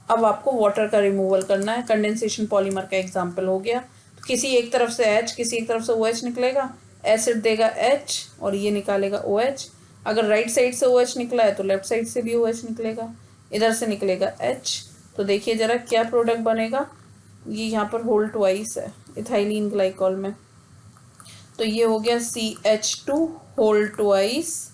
अब आपको वाटर का रिमूवल करना है, कंडेंसेशन पॉलीमर का एग्जाम्पल हो गया। तो किसी एक तरफ से H, किसी एक तरफ से OH निकलेगा, एसिड देगा H और ये निकालेगा OH। अगर राइट साइड से OH निकला है तो लेफ्ट साइड से भी OH निकलेगा, इधर से निकलेगा H। तो देखिए जरा क्या प्रोडक्ट बनेगा। ये यहाँ पर होल ट्वाइस है इथाइलिन ग्लाइकॉल में, तो ये हो गया CH2 whole twice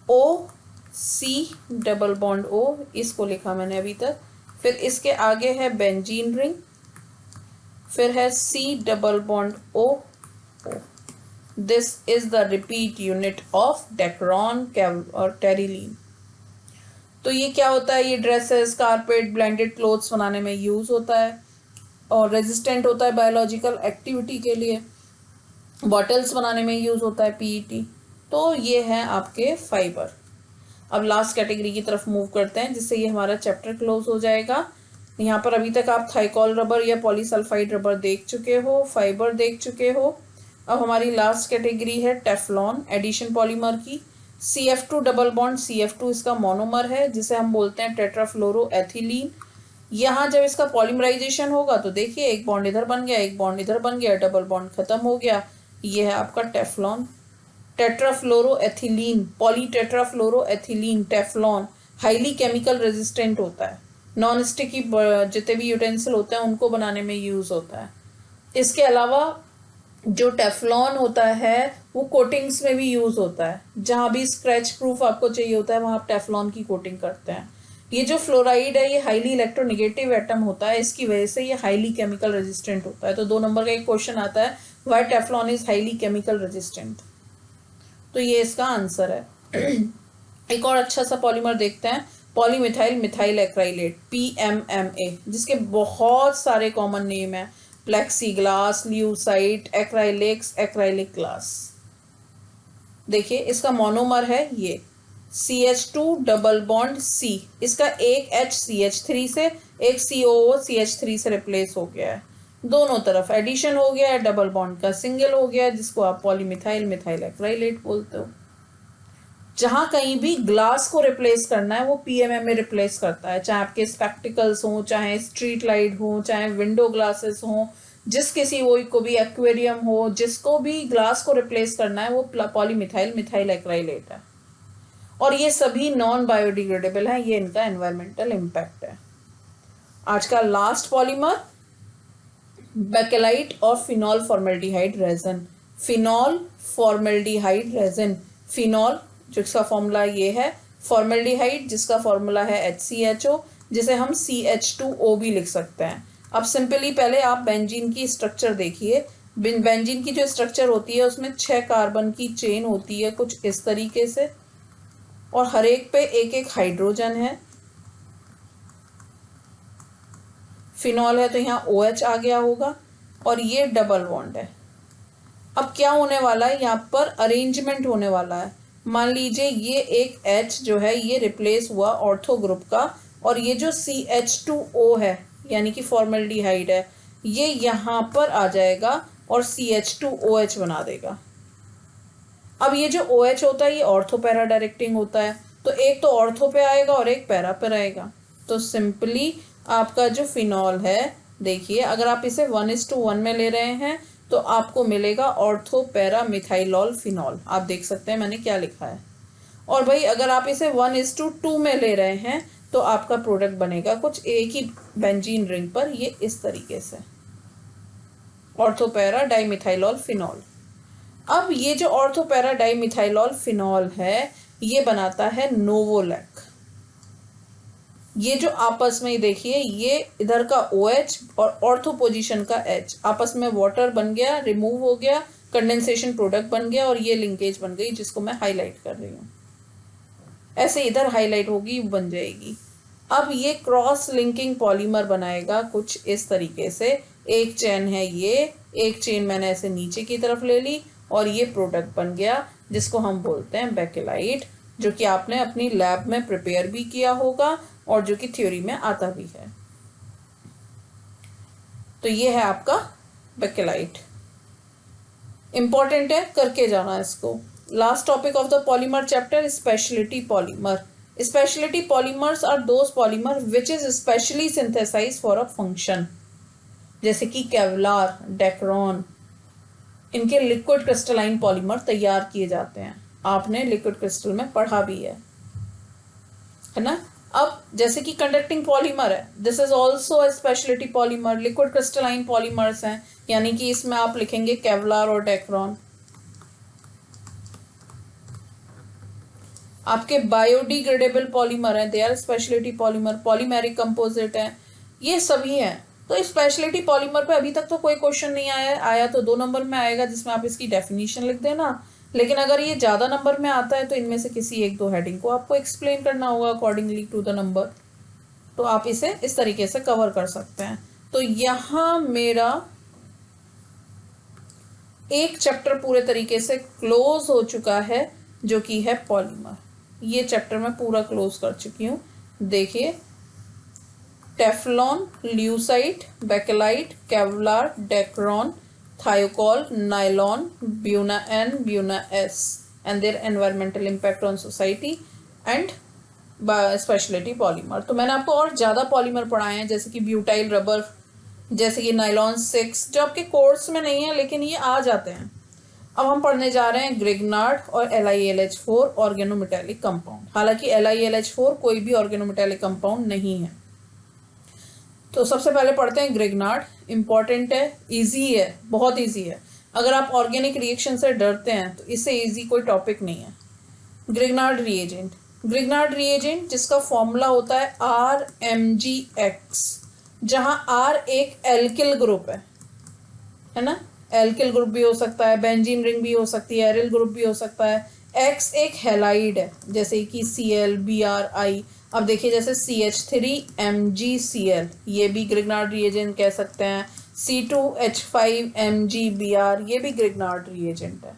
OC double bond O, इसको लिखा मैंने अभी तक। फिर इसके आगे है बेंजीन रिंग, फिर है C double bond O। This is the repeat unit of Dacron और टेरिलीन। तो ये क्या होता है, ये ड्रेसेस, कारपेट, ब्लेंडेड क्लोथ्स बनाने में यूज होता है और रेजिस्टेंट होता है बायोलॉजिकल एक्टिविटी के लिए। बॉटल्स बनाने में यूज होता है PET। तो ये है आपके फाइबर। अब लास्ट कैटेगरी की तरफ मूव करते हैं, जिससे ये हमारा चैप्टर क्लोज हो जाएगा। यहाँ पर अभी तक आप थाइकॉल रबर या पॉलीसल्फाइड रबर देख चुके हो, फाइबर देख चुके हो। अब हमारी लास्ट कैटेगरी है टेफ्लॉन, एडिशन पॉलीमर की। CF2 डबल बॉन्ड, CF2 इसका मोनोमर है जिसे हम बोलते हैं टेट्राफ्लोरोएथिलीन। यहाँ जब इसका पॉलीमराइजेशन होगा तो देखिए एक बॉन्ड इधर बन गया, एक बॉन्ड इधर बन गया, डबल बॉन्ड खत्म हो गया। ये है आपका Teflon. Tetrafluoroethylene, polytetrafluoroethylene, Teflon highly chemical resistant होता है। नॉन स्टिकी जितने भी यूटेंसिल होते हैं उनको बनाने में यूज होता है। इसके अलावा जो टेफ्लॉन होता है वो कोटिंग्स में भी यूज होता है। जहाँ भी स्क्रैच प्रूफ आपको चाहिए होता है वहाँ आप टेफ्लॉन की कोटिंग करते हैं। ये जो फ्लोराइड है ये हाईली इलेक्ट्रोनेगेटिव एटम होता है, इसकी वजह से ये हाईली केमिकल रेजिस्टेंट होता है। तो 2 नंबर का एक क्वेश्चन आता है, why Teflon is highly chemical resistant, तो ये इसका आंसर है। एक और अच्छा सा पॉलीमर देखते हैं, पॉलीमिथाइल मिथाइल एक्राइलेट, PMMA, जिसके बहुत सारे कॉमन नेम है, plexiglass, Lucite, acrylics, acrylic glass. देखिए इसका मोनोमर है ये CH2 डबल बॉन्ड C, इसका एक H CH3 से, एक COO CH3 से रिप्लेस हो गया है। दोनों तरफ एडिशन हो गया है, डबल बॉन्ड का सिंगल हो गया है, जिसको आप पॉलीमिथाइल मिथाइल एक्राइलेट बोलते हो। जहां कहीं भी ग्लास को रिप्लेस करना है वो PMMA रिप्लेस करता है, चाहे आपके स्पेक्टिकल्स हो, चाहे स्ट्रीट लाइट हो, चाहे विंडो ग्लासेस हो, जिस किसी वो को भी एक्वेरियम हो, जिसको भी ग्लास को रिप्लेस करना है वो पॉलीमिथाइल मिथाइल एक्राइलेट है। और ये सभी नॉन बायोडिग्रेडेबल है, ये इनका एनवायरमेंटल इम्पैक्ट है। आज का लास्ट पॉलीमर बेकेलाइट और phenol formaldehyde resin. Phenol formaldehyde resin, phenol जिसका फॉर्मूला ये है, फॉर्मेल्डिहाइड जिसका फॉर्मूला है HCHO, जिसे हम CH2O भी लिख सकते हैं। अब सिंपली पहले आप बेंजीन की स्ट्रक्चर देखिए। बेंजीन की जो स्ट्रक्चर होती है उसमें 6 कार्बन की चेन होती है कुछ इस तरीके से, और हर एक पे एक एक हाइड्रोजन है। फिनॉल है तो यहाँ OH आ गया होगा, और ये डबल बॉन्ड है। अब क्या होने वाला है, यहाँ पर अरेंजमेंट होने वाला है। मान लीजिए ये एक H जो है ये रिप्लेस हुआ ऑर्थो ग्रुप का, और ये जो CH2O है यानी कि फॉर्मेल्डिहाइड है, ये यहाँ पर आ जाएगा और CH2OH बना देगा। अब ये जो OH होता है ये ऑर्थो पैरा डायरेक्टिंग होता है, तो एक तो ऑर्थो पे आएगा और एक पैरा पर आएगा। तो सिंपली आपका जो फिनॉल है, देखिए अगर आप इसे 1:1 में ले रहे हैं तो आपको मिलेगा ऑर्थो पैरा मिथाइलॉल फिनॉल। आप देख सकते हैं मैंने क्या लिखा है। और भाई अगर आप इसे 1:2 में ले रहे हैं तो आपका प्रोडक्ट बनेगा कुछ एक ही बेंजीन रिंग पर, ये इस तरीके से, ऑर्थो पैरा डाइमिथाइलॉल फिनॉल। अब ये जो ऑर्थो पैरा डाइमिथाइलॉल फिनॉल है ये बनाता है नोवोलैक। ये जो आपस में देखिए ये इधर का OH और ऑर्थो पोजीशन का H आपस में वाटर बन गया, रिमूव हो गया, कंडेंसेशन प्रोडक्ट बन गया, और ये लिंकेज बन गई जिसको मैं हाईलाइट कर रही हूँ। ऐसे इधर हाईलाइट होगी, बन जाएगी। अब ये क्रॉस लिंकिंग पॉलीमर बनाएगा कुछ इस तरीके से। एक चेन है ये, एक चेन मैंने ऐसे नीचे की तरफ ले ली, और ये प्रोडक्ट बन गया जिसको हम बोलते हैं बेकेलाइट, जो कि आपने अपनी लैब में प्रिपेयर भी किया होगा और जो कि थ्योरी में आता भी है। तो ये है आपका बेकेलाइट, इंपॉर्टेंट है, करके जाना इसको। Last topic of the polymer chapter, speciality polymer. Speciality polymers are those polymer which is specially synthesise for a function, जैसे कि केवलार, डेक्रोन, इनके लिक्विड क्रिस्टलाइन पॉलीमर तैयार किए जाते हैं। आपने लिक्विड क्रिस्टल में पढ़ा भी है ना। अब जैसे कि कंडक्टिंग पॉलीमर है, this is also a speciality polymer. Liquid crystalline polymers हैं, यानी कि इसमें आप लिखेंगे केवलार और डेक्रोन। आपके बायोडिग्रेडेबल पॉलीमर हैं, they are speciality polymer. Polymeric composite हैं, ये सभी हैं। तो स्पेशलिटी पॉलीमर पे अभी तक तो कोई क्वेश्चन नहीं आया तो 2 नंबर में आएगा जिसमें आप इसकी डेफिनेशन लिख देना। लेकिन अगर ये ज़्यादा नंबर में आता है तो इनमें से किसी 1-2 हेडिंग को आपको एक्सप्लेन करना होगा अकॉर्डिंगली टू द नंबर। तो आप इसे इस तरीके से कवर कर सकते हैं। तो यहाँ मेरा एक चैप्टर पूरे तरीके से क्लोज हो चुका है, जो कि है पॉलीमर। ये चैप्टर मैं पूरा क्लोज कर चुकी हूँ। देखिए Teflon, Lucite, Bakelite, Kevlar, Dacron, Thiokol, nylon, Buna N, Buna S and their environmental impact on society and speciality polymer. तो मैंने आपको और ज़्यादा पॉलीमर पढ़ाए हैं, जैसे कि ब्यूटाइल रबर, जैसे कि नाइलॉन 6, जो आपके कोर्स में नहीं है लेकिन ये आ जाते हैं। अब हम पढ़ने जा रहे हैं ग्रिग्नार्ड और LiAlH4 ऑर्गेनोमेटेलिक कंपाउंड। हालांकि LiAlH4 कोई भी ऑर्गेनोमेटेलिक कंपाउंड नहीं है। तो सबसे पहले पढ़ते हैं ग्रिग्नार्ड। इंपॉर्टेंट है, इजी है, बहुत इजी है। अगर आप ऑर्गेनिक रिएक्शन से डरते हैं तो इससे इजी कोई टॉपिक नहीं है। ग्रिग्नार्ड रिएजेंट, ग्रिग्नार्ड रिएजेंट जिसका फॉर्मूला होता है RMgX, जहां R एक एल्किल ग्रुप है ना, एल्किल ग्रुप भी हो सकता है, बेंजीन रिंग भी हो सकती है, एरिल ग्रुप भी हो सकता है। X एक हैलाइड है, जैसे कि Cl, Bri। अब देखिए जैसे CH3MgCl, ये भी ग्रिग्नार्ड रिएजेंट कह सकते हैं। C2H5MgBr, ये भी ग्रिग्नार्ड रिएजेंट है।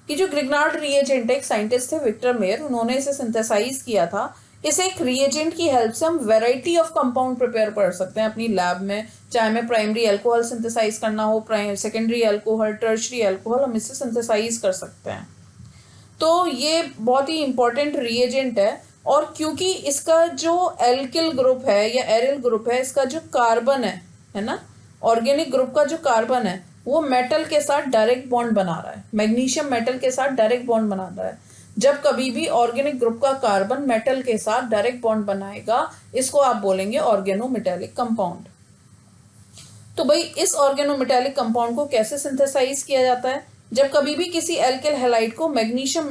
कि जो ग्रिग्नार्ड रिएजेंट है, एक साइंटिस्ट थे विक्टर मेयर, उन्होंने इसे सिंथेसाइज किया था। इस एक रिएजेंट की हेल्प से हम वैरायटी ऑफ कंपाउंड प्रिपेयर कर सकते हैं अपनी लैब में। चाहे हमें प्राइमरी अल्कोहल सिंथेसाइज करना हो, सेकेंडरी अल्कोहल, टर्शरी अल्कोहल, हम इससे सिंथेसाइज कर सकते हैं। तो ये बहुत ही इंपॉर्टेंट रिएजेंट है। और क्योंकि इसका जो एल्किल ग्रुप है या एरिल ग्रुप है, इसका जो कार्बन है ना, ऑर्गेनिक ग्रुप का जो कार्बन है वो मेटल के साथ डायरेक्ट बॉन्ड बना रहा है। मैग्नीशियम मेटल के साथ डायरेक्ट बॉन्ड बना रहा है। जब कभी भी ऑर्गेनिक ग्रुप का कार्बन मेटल के साथ डायरेक्ट बॉन्ड बनाएगा, इसको आप बोलेंगे ऑर्गेनोमेटेलिक कंपाउंड। तो भाई इस ऑर्गेनोमेटेलिक कंपाउंड को कैसे सिंथेसाइज किया जाता है? जब कभी भी किसी एल्किल हैलाइड को मैग्नीशियम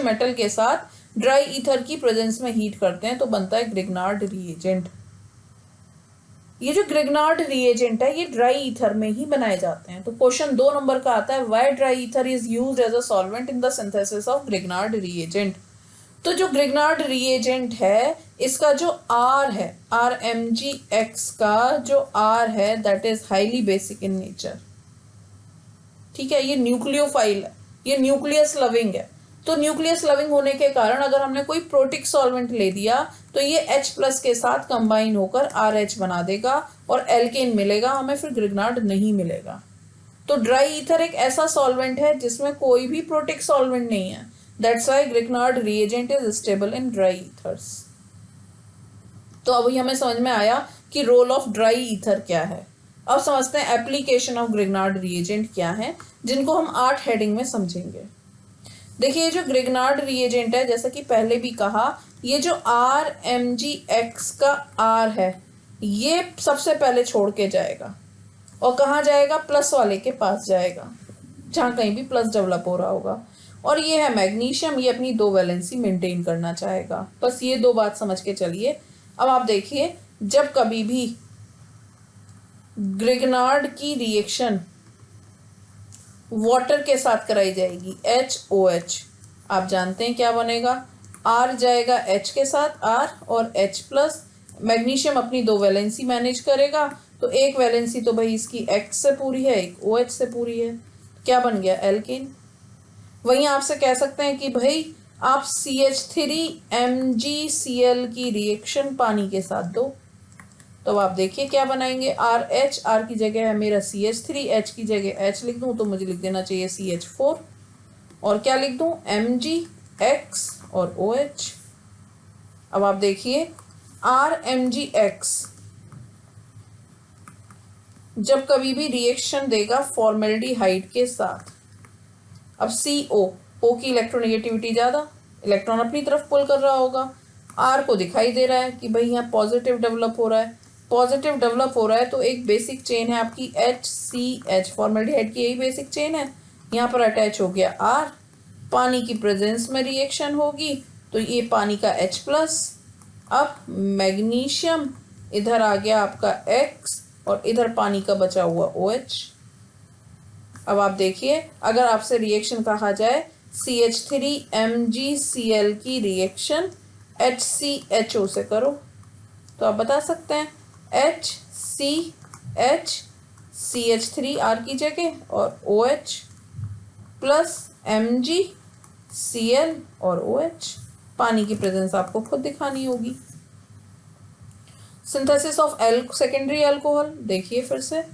मेटल के साथ ड्राई ईथर की प्रेजेंस में हीट करते हैं तो बनता है ग्रिग्नार्ड रिएजेंट। ये जो ग्रिग्नार्ड रिएजेंट है ये ड्राई ईथर में ही बनाए जाते हैं। तो क्वेश्चन 2 नंबर का आता है, why dry ether is used as a solvent in the synthesis of Grignard reagent. तो जो ग्रिग्नार्ड रिएजेंट है, इसका जो R है, RMgX का जो R है, that is highly basic in nature. ठीक है, ये न्यूक्लियोफाइल है, ये न्यूक्लियस लविंग है। तो न्यूक्लियस लविंग होने के कारण अगर हमने कोई प्रोटिक सॉल्वेंट ले दिया तो ये H+ के साथ कंबाइन होकर RH बना देगा और एल्केन मिलेगा, हमें फिर ग्रिग्नार्ड नहीं मिलेगा। तो ड्राई ईथर एक ऐसा सॉल्वेंट है जिसमें कोई भी प्रोटिक सॉल्वेंट नहीं है। That's why Grignard reagent is stable in dry ethers. तो अभी हमें समझ में आया कि रोल ऑफ ड्राई ईथर क्या है। अब समझते हैं एप्लीकेशन ऑफ ग्रिग्नार्ड रिएजेंट क्या है, जिनको हम 8 हेडिंग में समझेंगे। देखिए जो ग्रिग्नार्ड रिएजेंट है, जैसा कि पहले भी कहा, ये जो RMgX का R है ये सबसे पहले छोड़ के जाएगा और कहाँ जाएगा? प्लस वाले के पास जाएगा, जहाँ कहीं भी प्लस डेवलप हो रहा होगा। और ये है मैग्नीशियम, ये अपनी 2 वैलेंसी मेंटेन करना चाहेगा। बस ये 2 बात समझ के चलिए। अब आप देखिए, जब कभी भी ग्रिग्नार्ड की रिएक्शन वाटर के साथ कराई जाएगी, HOH, आप जानते हैं क्या बनेगा? R जाएगा H के साथ, R और H+। मैग्नीशियम अपनी 2 वैलेंसी मैनेज करेगा, तो एक वैलेंसी तो भाई इसकी X से पूरी है, एक OH से पूरी है। क्या बन गया? एल्केन। वहीं आपसे कह सकते हैं कि भाई आप CH3MgCl की रिएक्शन पानी के साथ दो, तो आप देखिए क्या बनाएंगे? RH, R की जगह है मेरा CH3, H की जगह H लिख दूं तो मुझे लिख देना चाहिए CH4, और क्या लिख दूं? MgX और OH। अब आप देखिए RMgX जब कभी भी रिएक्शन देगा फॉर्मेल्डिहाइड के साथ, अब CO, O की इलेक्ट्रोनेगेटिविटी ज़्यादा, इलेक्ट्रॉन अपनी तरफ पुल कर रहा होगा। R को दिखाई दे रहा है कि भाई यहाँ पॉजिटिव डेवलप हो रहा है, पॉजिटिव डेवलप हो रहा है, तो एक बेसिक चेन है आपकी HCH, फॉर्मेल्डिहाइड की यही बेसिक चेन है। यहाँ पर अटैच हो गया R, पानी की प्रेजेंस में रिएक्शन होगी तो ये पानी का H+। अब मैग्नीशियम इधर आ गया आपका X और इधर पानी का बचा हुआ OH। अब आप देखिए, अगर आपसे रिएक्शन कहा जाए CH3MgCl की रिएक्शन HCHO से करो, तो आप बता सकते हैं HCH, CH3 R की जगह और OH प्लस MgCl और OH। पानी की प्रेजेंस आपको खुद दिखानी होगी। सिंथेसिस ऑफ सेकेंडरी अल्कोहल, देखिए फिर से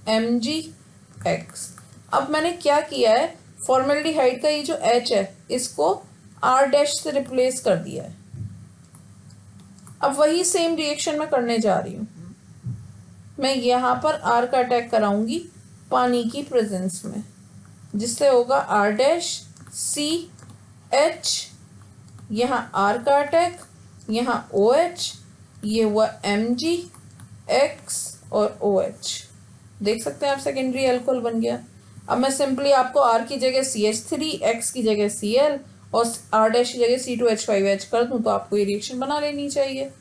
RMgX। अब मैंने क्या किया है, फॉर्मेल्डिहाइड का ये जो H है इसको R' से रिप्लेस कर दिया है। अब वही सेम रिएक्शन मैं करने जा रही हूँ। मैं यहाँ पर R का अटैक कराऊंगी पानी की प्रेजेंस में, जिससे होगा R'(CH), यहाँ R का अटैक, यहाँ OH, ये हुआ Mgx और OH। देख सकते हैं आप, सेकेंडरी अल्कोहल बन गया। अब मैं सिंपली आपको R की जगह CH3, X की जगह Cl और R' की जगह C2H5H कर दूं तो आपको ये रिएक्शन बना लेनी चाहिए।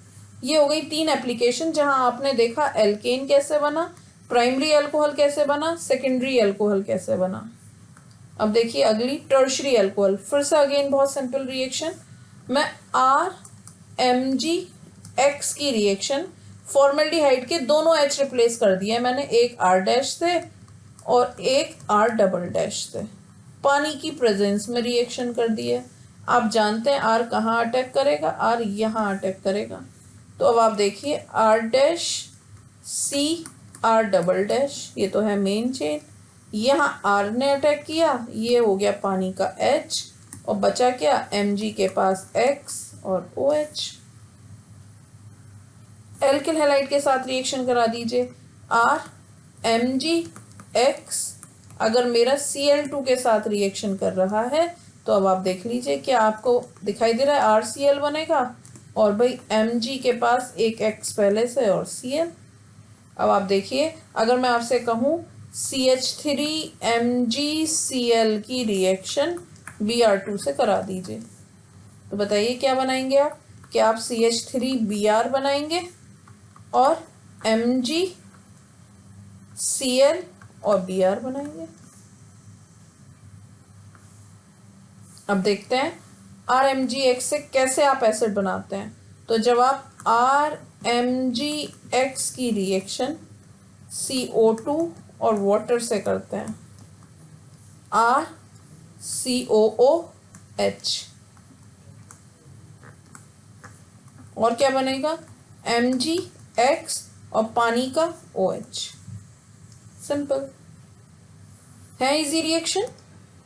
ये हो गई 3 एप्लीकेशन जहां आपने देखा एल्केन कैसे बना, प्राइमरी अल्कोहल कैसे बना, सेकेंडरी अल्कोहल कैसे बना। अब देखिए अगली टर्शरी अल्कोहल, फिर से अगेन बहुत सिंपल रिएक्शन। मैं RMgX की रिएक्शन, फॉर्मेल्डिहाइड के दोनों H रिप्लेस कर दिए मैंने, एक R' से और एक R" से, पानी की प्रेजेंस में रिएक्शन कर दिए। आप जानते हैं R कहाँ अटैक करेगा, R यहाँ अटैक करेगा। तो अब आप देखिए R'(C)R", ये तो है मेन चेन, यहाँ R ने अटैक किया, ये हो गया पानी का H और बचा क्या, Mg के पास X और OH। एल्किल हैलाइड के साथ रिएक्शन करा दीजिए, RMgX अगर मेरा Cl2 के साथ रिएक्शन कर रहा है तो अब आप देख लीजिए क्या आपको दिखाई दे रहा है, RCl बनेगा और भाई Mg के पास एक X पहले से और Cl। अब आप देखिए अगर मैं आपसे कहूँ CH3MgCl की रिएक्शन Br2 से करा दीजिए, तो बताइए क्या बनाएंगे आप, क्या आप CH3Br बनाएंगे और MgCl और Br बनाएंगे। अब देखते हैं RMgX से कैसे आप एसिड बनाते हैं। तो जब आप RMgX की रिएक्शन CO2 और वाटर से करते हैं, RCOOH, और क्या बनेगा, MgX और पानी का OH। सिंपल है, इजी रिएक्शन।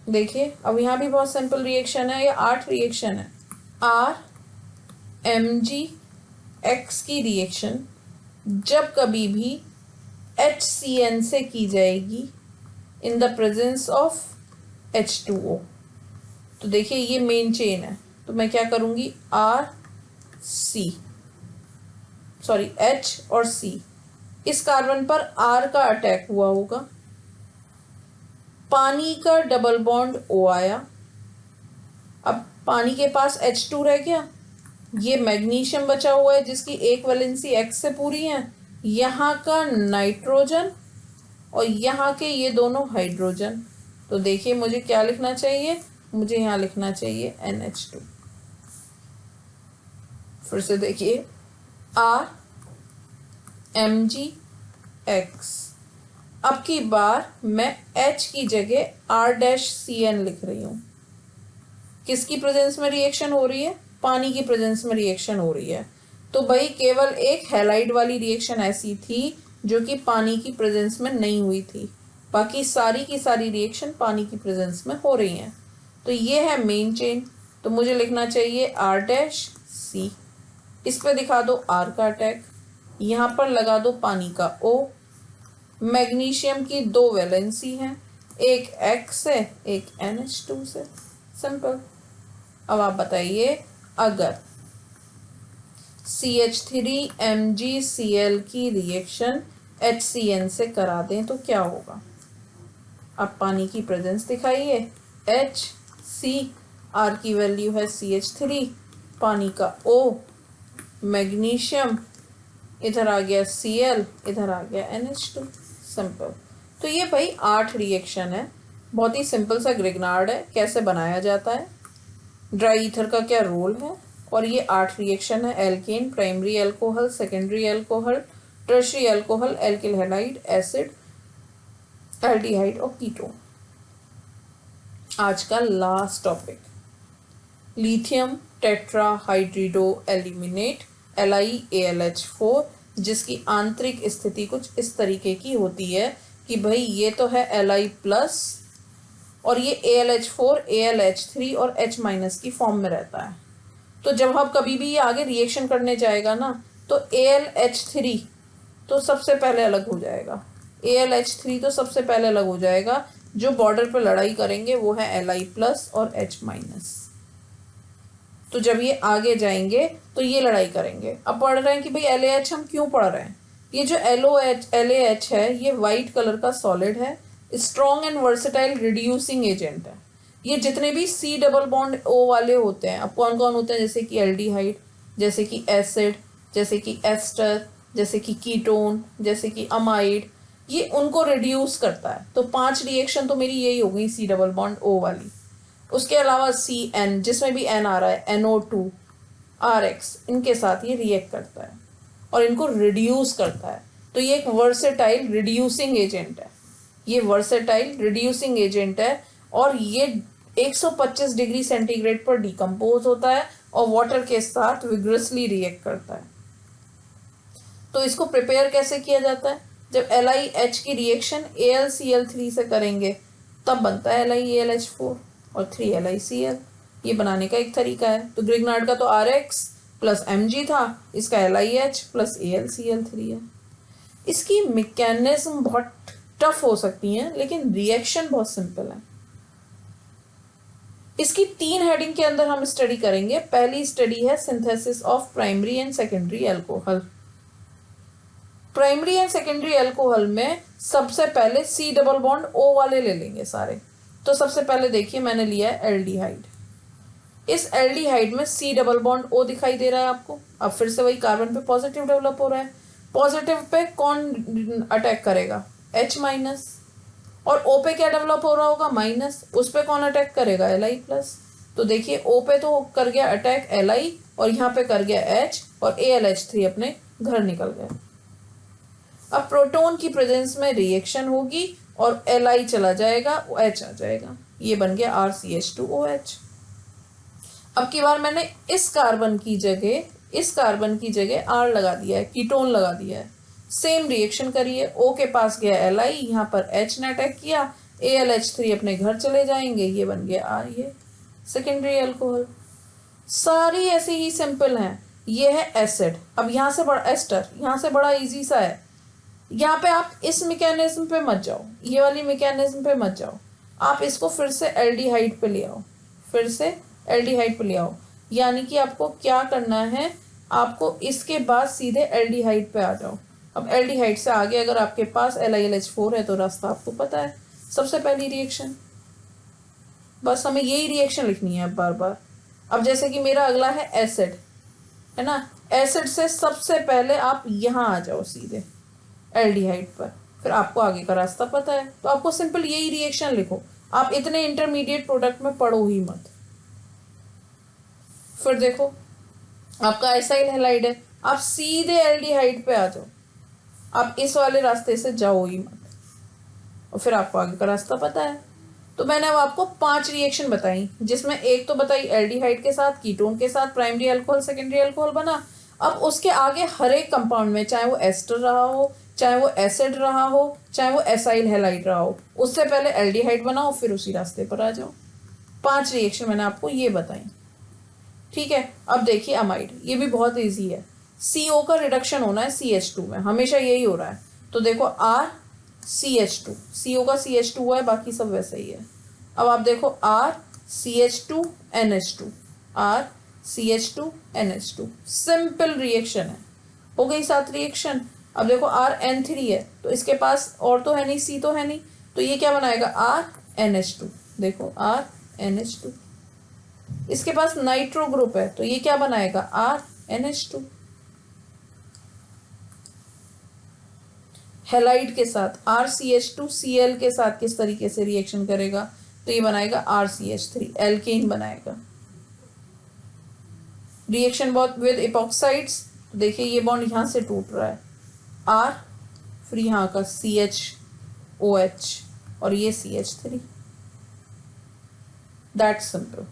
देखिए अब यहाँ भी बहुत सिंपल रिएक्शन है, ये 8 रिएक्शन है। RMgX की रिएक्शन जब कभी भी HCN से की जाएगी इन द प्रेजेंस ऑफ H2O, तो देखिए ये मेन चेन है, तो मैं क्या करूँगी, H और C, इस कार्बन पर R का अटैक हुआ होगा, पानी का डबल बॉन्ड O आया, अब पानी के पास H2 रह गया, ये मैग्नीशियम बचा हुआ है जिसकी एक वैलेंसी X से पूरी है, यहाँ का नाइट्रोजन और यहाँ के ये दोनों हाइड्रोजन। तो देखिए मुझे क्या लिखना चाहिए, मुझे यहाँ लिखना चाहिए NH2। फिर से देखिए RMgX, अब की बार मैं H की जगह R'(CN) लिख रही हूँ। किसकी प्रेजेंस में रिएक्शन हो रही है, पानी की प्रेजेंस में रिएक्शन हो रही है। तो भाई केवल एक हैलाइड वाली रिएक्शन ऐसी थी जो कि पानी की प्रेजेंस में नहीं हुई थी, बाकी सारी की सारी रिएक्शन पानी की प्रेजेंस में हो रही हैं। तो ये है मेन चेन, तो मुझे लिखना चाहिए R'(C), इस पे दिखा दो R का अटैक, यहाँ पर लगा दो पानी का O, मैग्नीशियम की 2 वैलेंसी हैं, एक X से एक NH2 से। सिंपल। अब आप बताइए अगर CH3MgCl की रिएक्शन HCN से करा दें तो क्या होगा। अब पानी की प्रेजेंस दिखाइए, HC, R की वैल्यू है CH3, पानी का O, मैग्नीशियम, इधर आ गया Cl, इधर आ गया NH2। सिंपल। तो ये भाई 8 रिएक्शन है, बहुत ही सिंपल सा ग्रिग्नार्ड है, कैसे बनाया जाता है, ड्राई ईथर का क्या रोल है, और ये 8 रिएक्शन है, alkane, primary alcohol, secondary alcohol, tertiary alcohol, alkyl halide, acid, aldehyde और कीटोन। आज का last topic, lithium tetrahydrido aluminate LiAlH4, जिसकी आंतरिक स्थिति कुछ इस तरीके की होती है कि भाई ये तो है Li प्लस और ये AlH4 AlH3 और H माइनस की फॉर्म में रहता है। तो जब हम कभी भी ये आगे रिएक्शन करने जाएगा ना तो AlH3 तो सबसे पहले अलग हो जाएगा, AlH3 तो सबसे पहले अलग हो जाएगा। जो बॉर्डर पर लड़ाई करेंगे वो है Li प्लस और H माइनस। तो जब ये आगे जाएंगे तो ये लड़ाई करेंगे। अब पढ़ रहे हैं कि भाई LAH हम क्यों पढ़ रहे हैं। ये जो LAH है ये वाइट कलर का सॉलिड है, strong and versatile reducing agent है। ये जितने भी C डबल बॉन्ड O वाले होते हैं, अब कौन कौन होते हैं, जैसे कि एल्डिहाइड, जैसे कि एसिड, जैसे कि एस्टर, जैसे कि कीटोन, जैसे कि अमाइड, ये उनको रिड्यूस करता है। तो 5 रिएक्शन तो मेरी यही हो गई C डबल बॉन्ड O वाली। उसके अलावा CN, जिसमें भी N आ रहा है, NO2, RX, इनके साथ ये रिएक्ट करता है और इनको रिड्यूस करता है। तो ये एक वर्सेटाइल रिड्यूसिंग एजेंट है, ये वर्सेटाइल रिड्यूसिंग एजेंट है और ये 125 डिग्री सेंटीग्रेड पर डिकम्पोज होता है और वाटर के साथ विग्रसली रिएक्ट करता है। तो इसको प्रिपेयर कैसे किया जाता है, जब LiH की रिएक्शन AlCl3 से करेंगे तब बनता है LiAlH4 और 3LiCl। ये बनाने का एक तरीका है। तो ग्रिग्नार्ड का तो RX प्लस Mg था, इसका LiH प्लस AlCl3 है। इसकी मैकेनिज्म बहुत टफ हो सकती हैं लेकिन रिएक्शन बहुत सिंपल है। इसकी 3 हेडिंग के अंदर हम स्टडी करेंगे। पहली स्टडी है synthesis of primary and secondary alcohol. Primary and secondary alcohol में सबसे पहले C डबल बॉन्ड O वाले ले लेंगे सारे। तो सबसे पहले देखिए मैंने लिया है एल्डिहाइड। इस एल्डिहाइड में C डबल बॉन्ड O दिखाई दे रहा है आपको। अब फिर से वही कार्बन पे पॉजिटिव डेवलप हो रहा है। पॉजिटिव पे कौन अटैक करेगा, H माइनस, और O पे क्या डेवलप हो रहा होगा, माइनस, उस पे कौन अटैक करेगा, Li प्लस। तो देखिए O पे तो कर गया अटैक Li और यहाँ पे कर गया H और AlH3 अपने घर निकल गया। अब प्रोटॉन की प्रेजेंस में रिएक्शन होगी और Li चला जाएगा, H आ जाएगा, ये बन गया RCH2OH। अब की बार मैंने इस कार्बन की जगह R लगा दिया है, कीटोन लगा दिया है। सेम रिएक्शन करिए, O के पास गया Li, यहाँ पर H ने अटैक किया, AlH3 अपने घर चले जाएंगे, ये बन गया R, ये सेकेंडरी अल्कोहल। सारी ऐसे ही सिंपल हैं। ये है एसिड। अब यहाँ से बड़ा एस्टर, यहाँ से बड़ा इजी सा है। यहाँ पे आप इस मैकेनिज्म पे मत जाओ, ये वाली मैकेनिज्म पे मत जाओ, आप इसको फिर से एल्डिहाइड पे ले आओ, यानी कि आपको क्या करना है, आपको इसके बाद सीधे एल्डिहाइड पे आ जाओ। अब एल्डिहाइड से आगे अगर आपके पास LiLH4 है तो रास्ता आपको पता है, सबसे पहली रिएक्शन, बस हमें यही रिएक्शन लिखनी है बार बार। अब जैसे कि मेरा अगला है एसिड, है ना, एसिड से सबसे पहले आप यहाँ आ जाओ सीधे एल्डिहाइड पर, फिर आपको आगे का रास्ता पता है। तो आपको सिंपल यही रिएक्शन लिखो, आप इतने इंटरमीडिएट प्रोडक्ट में पढ़ो ही मत। फिर देखो आपका एसाइल हैलाइड है, आप सीधे एल्डिहाइड पे आ जाओ, आप इस वाले रास्ते से जाओ ही मत और फिर आपको आगे का रास्ता पता है। तो मैंने अब आपको 5 रिएक्शन बताई, जिसमें एक तो बताई एल्डिहाइड के साथ, कीटोन के साथ प्राइमरी अल्कोहल सेकेंडरी अल्कोहल बना। अब उसके आगे हर एक कंपाउंड में, चाहे वो एस्टर रहा हो, चाहे वो एसिड रहा हो, चाहे वो एसाइल हैलाइड रहा हो, उससे पहले एल्डिहाइड बनाओ, फिर उसी रास्ते पर आ जाओ। 5 रिएक्शन मैंने आपको ये बताई, ठीक है। अब देखिए अमाइड, ये भी बहुत ईजी है। CO का रिडक्शन होना है CH2 में, हमेशा यही हो रहा है। तो देखो RCH2, CO का CH2 हुआ है, बाकी सब वैसे ही है। अब आप देखो RCH2NH2, RCH2NH2, सिंपल रिएक्शन है, हो गई 7 रिएक्शन। अब देखो RN3 है, तो इसके पास और तो है नहीं, C तो है नहीं, तो ये क्या बनाएगा, RNH2, देखो RNH2। इसके पास नाइट्रो ग्रुप है, तो ये क्या बनाएगा, RNH2। हैलाइड के साथ RCH2Cl के साथ किस तरीके से रिएक्शन करेगा, तो ये बनाएगा RCH3, एल्केन बनाएगा। रिएक्शन विद इपॉक्साइड्स, तो देखिए ये बॉन्ड यहाँ से टूट रहा है, R, फिर यहाँ का CHOH और ये CH3, दैट सिंपल।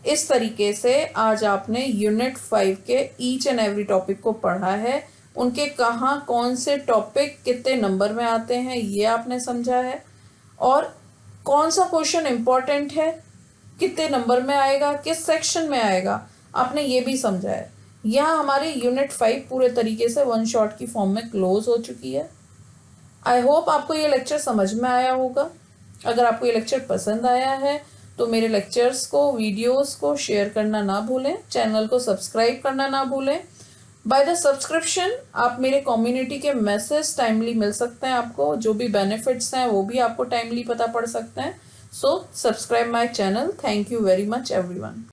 इस तरीके से आज आपने यूनिट 5 के ईच एंड एवरी टॉपिक को पढ़ा है। उनके कहाँ कौन से टॉपिक कितने नंबर में आते हैं ये आपने समझा है, और कौन सा क्वेश्चन इम्पोर्टेंट है, कितने नंबर में आएगा, किस सेक्शन में आएगा, आपने ये भी समझा है। यहाँ हमारी यूनिट 5 पूरे तरीके से वन शॉट की फॉर्म में क्लोज हो चुकी है। आई होप आपको ये लेक्चर समझ में आया होगा। अगर आपको ये लेक्चर पसंद आया है तो मेरे लेक्चर्स को, वीडियोस को शेयर करना ना भूलें, चैनल को सब्सक्राइब करना ना भूलें। बाय द सब्सक्रिप्शन आप मेरे कम्युनिटी के मैसेज टाइमली मिल सकते हैं, आपको जो भी बेनिफिट्स हैं वो भी आपको टाइमली पता पड़ सकते हैं। So subscribe my channel. Thank you very much everyone.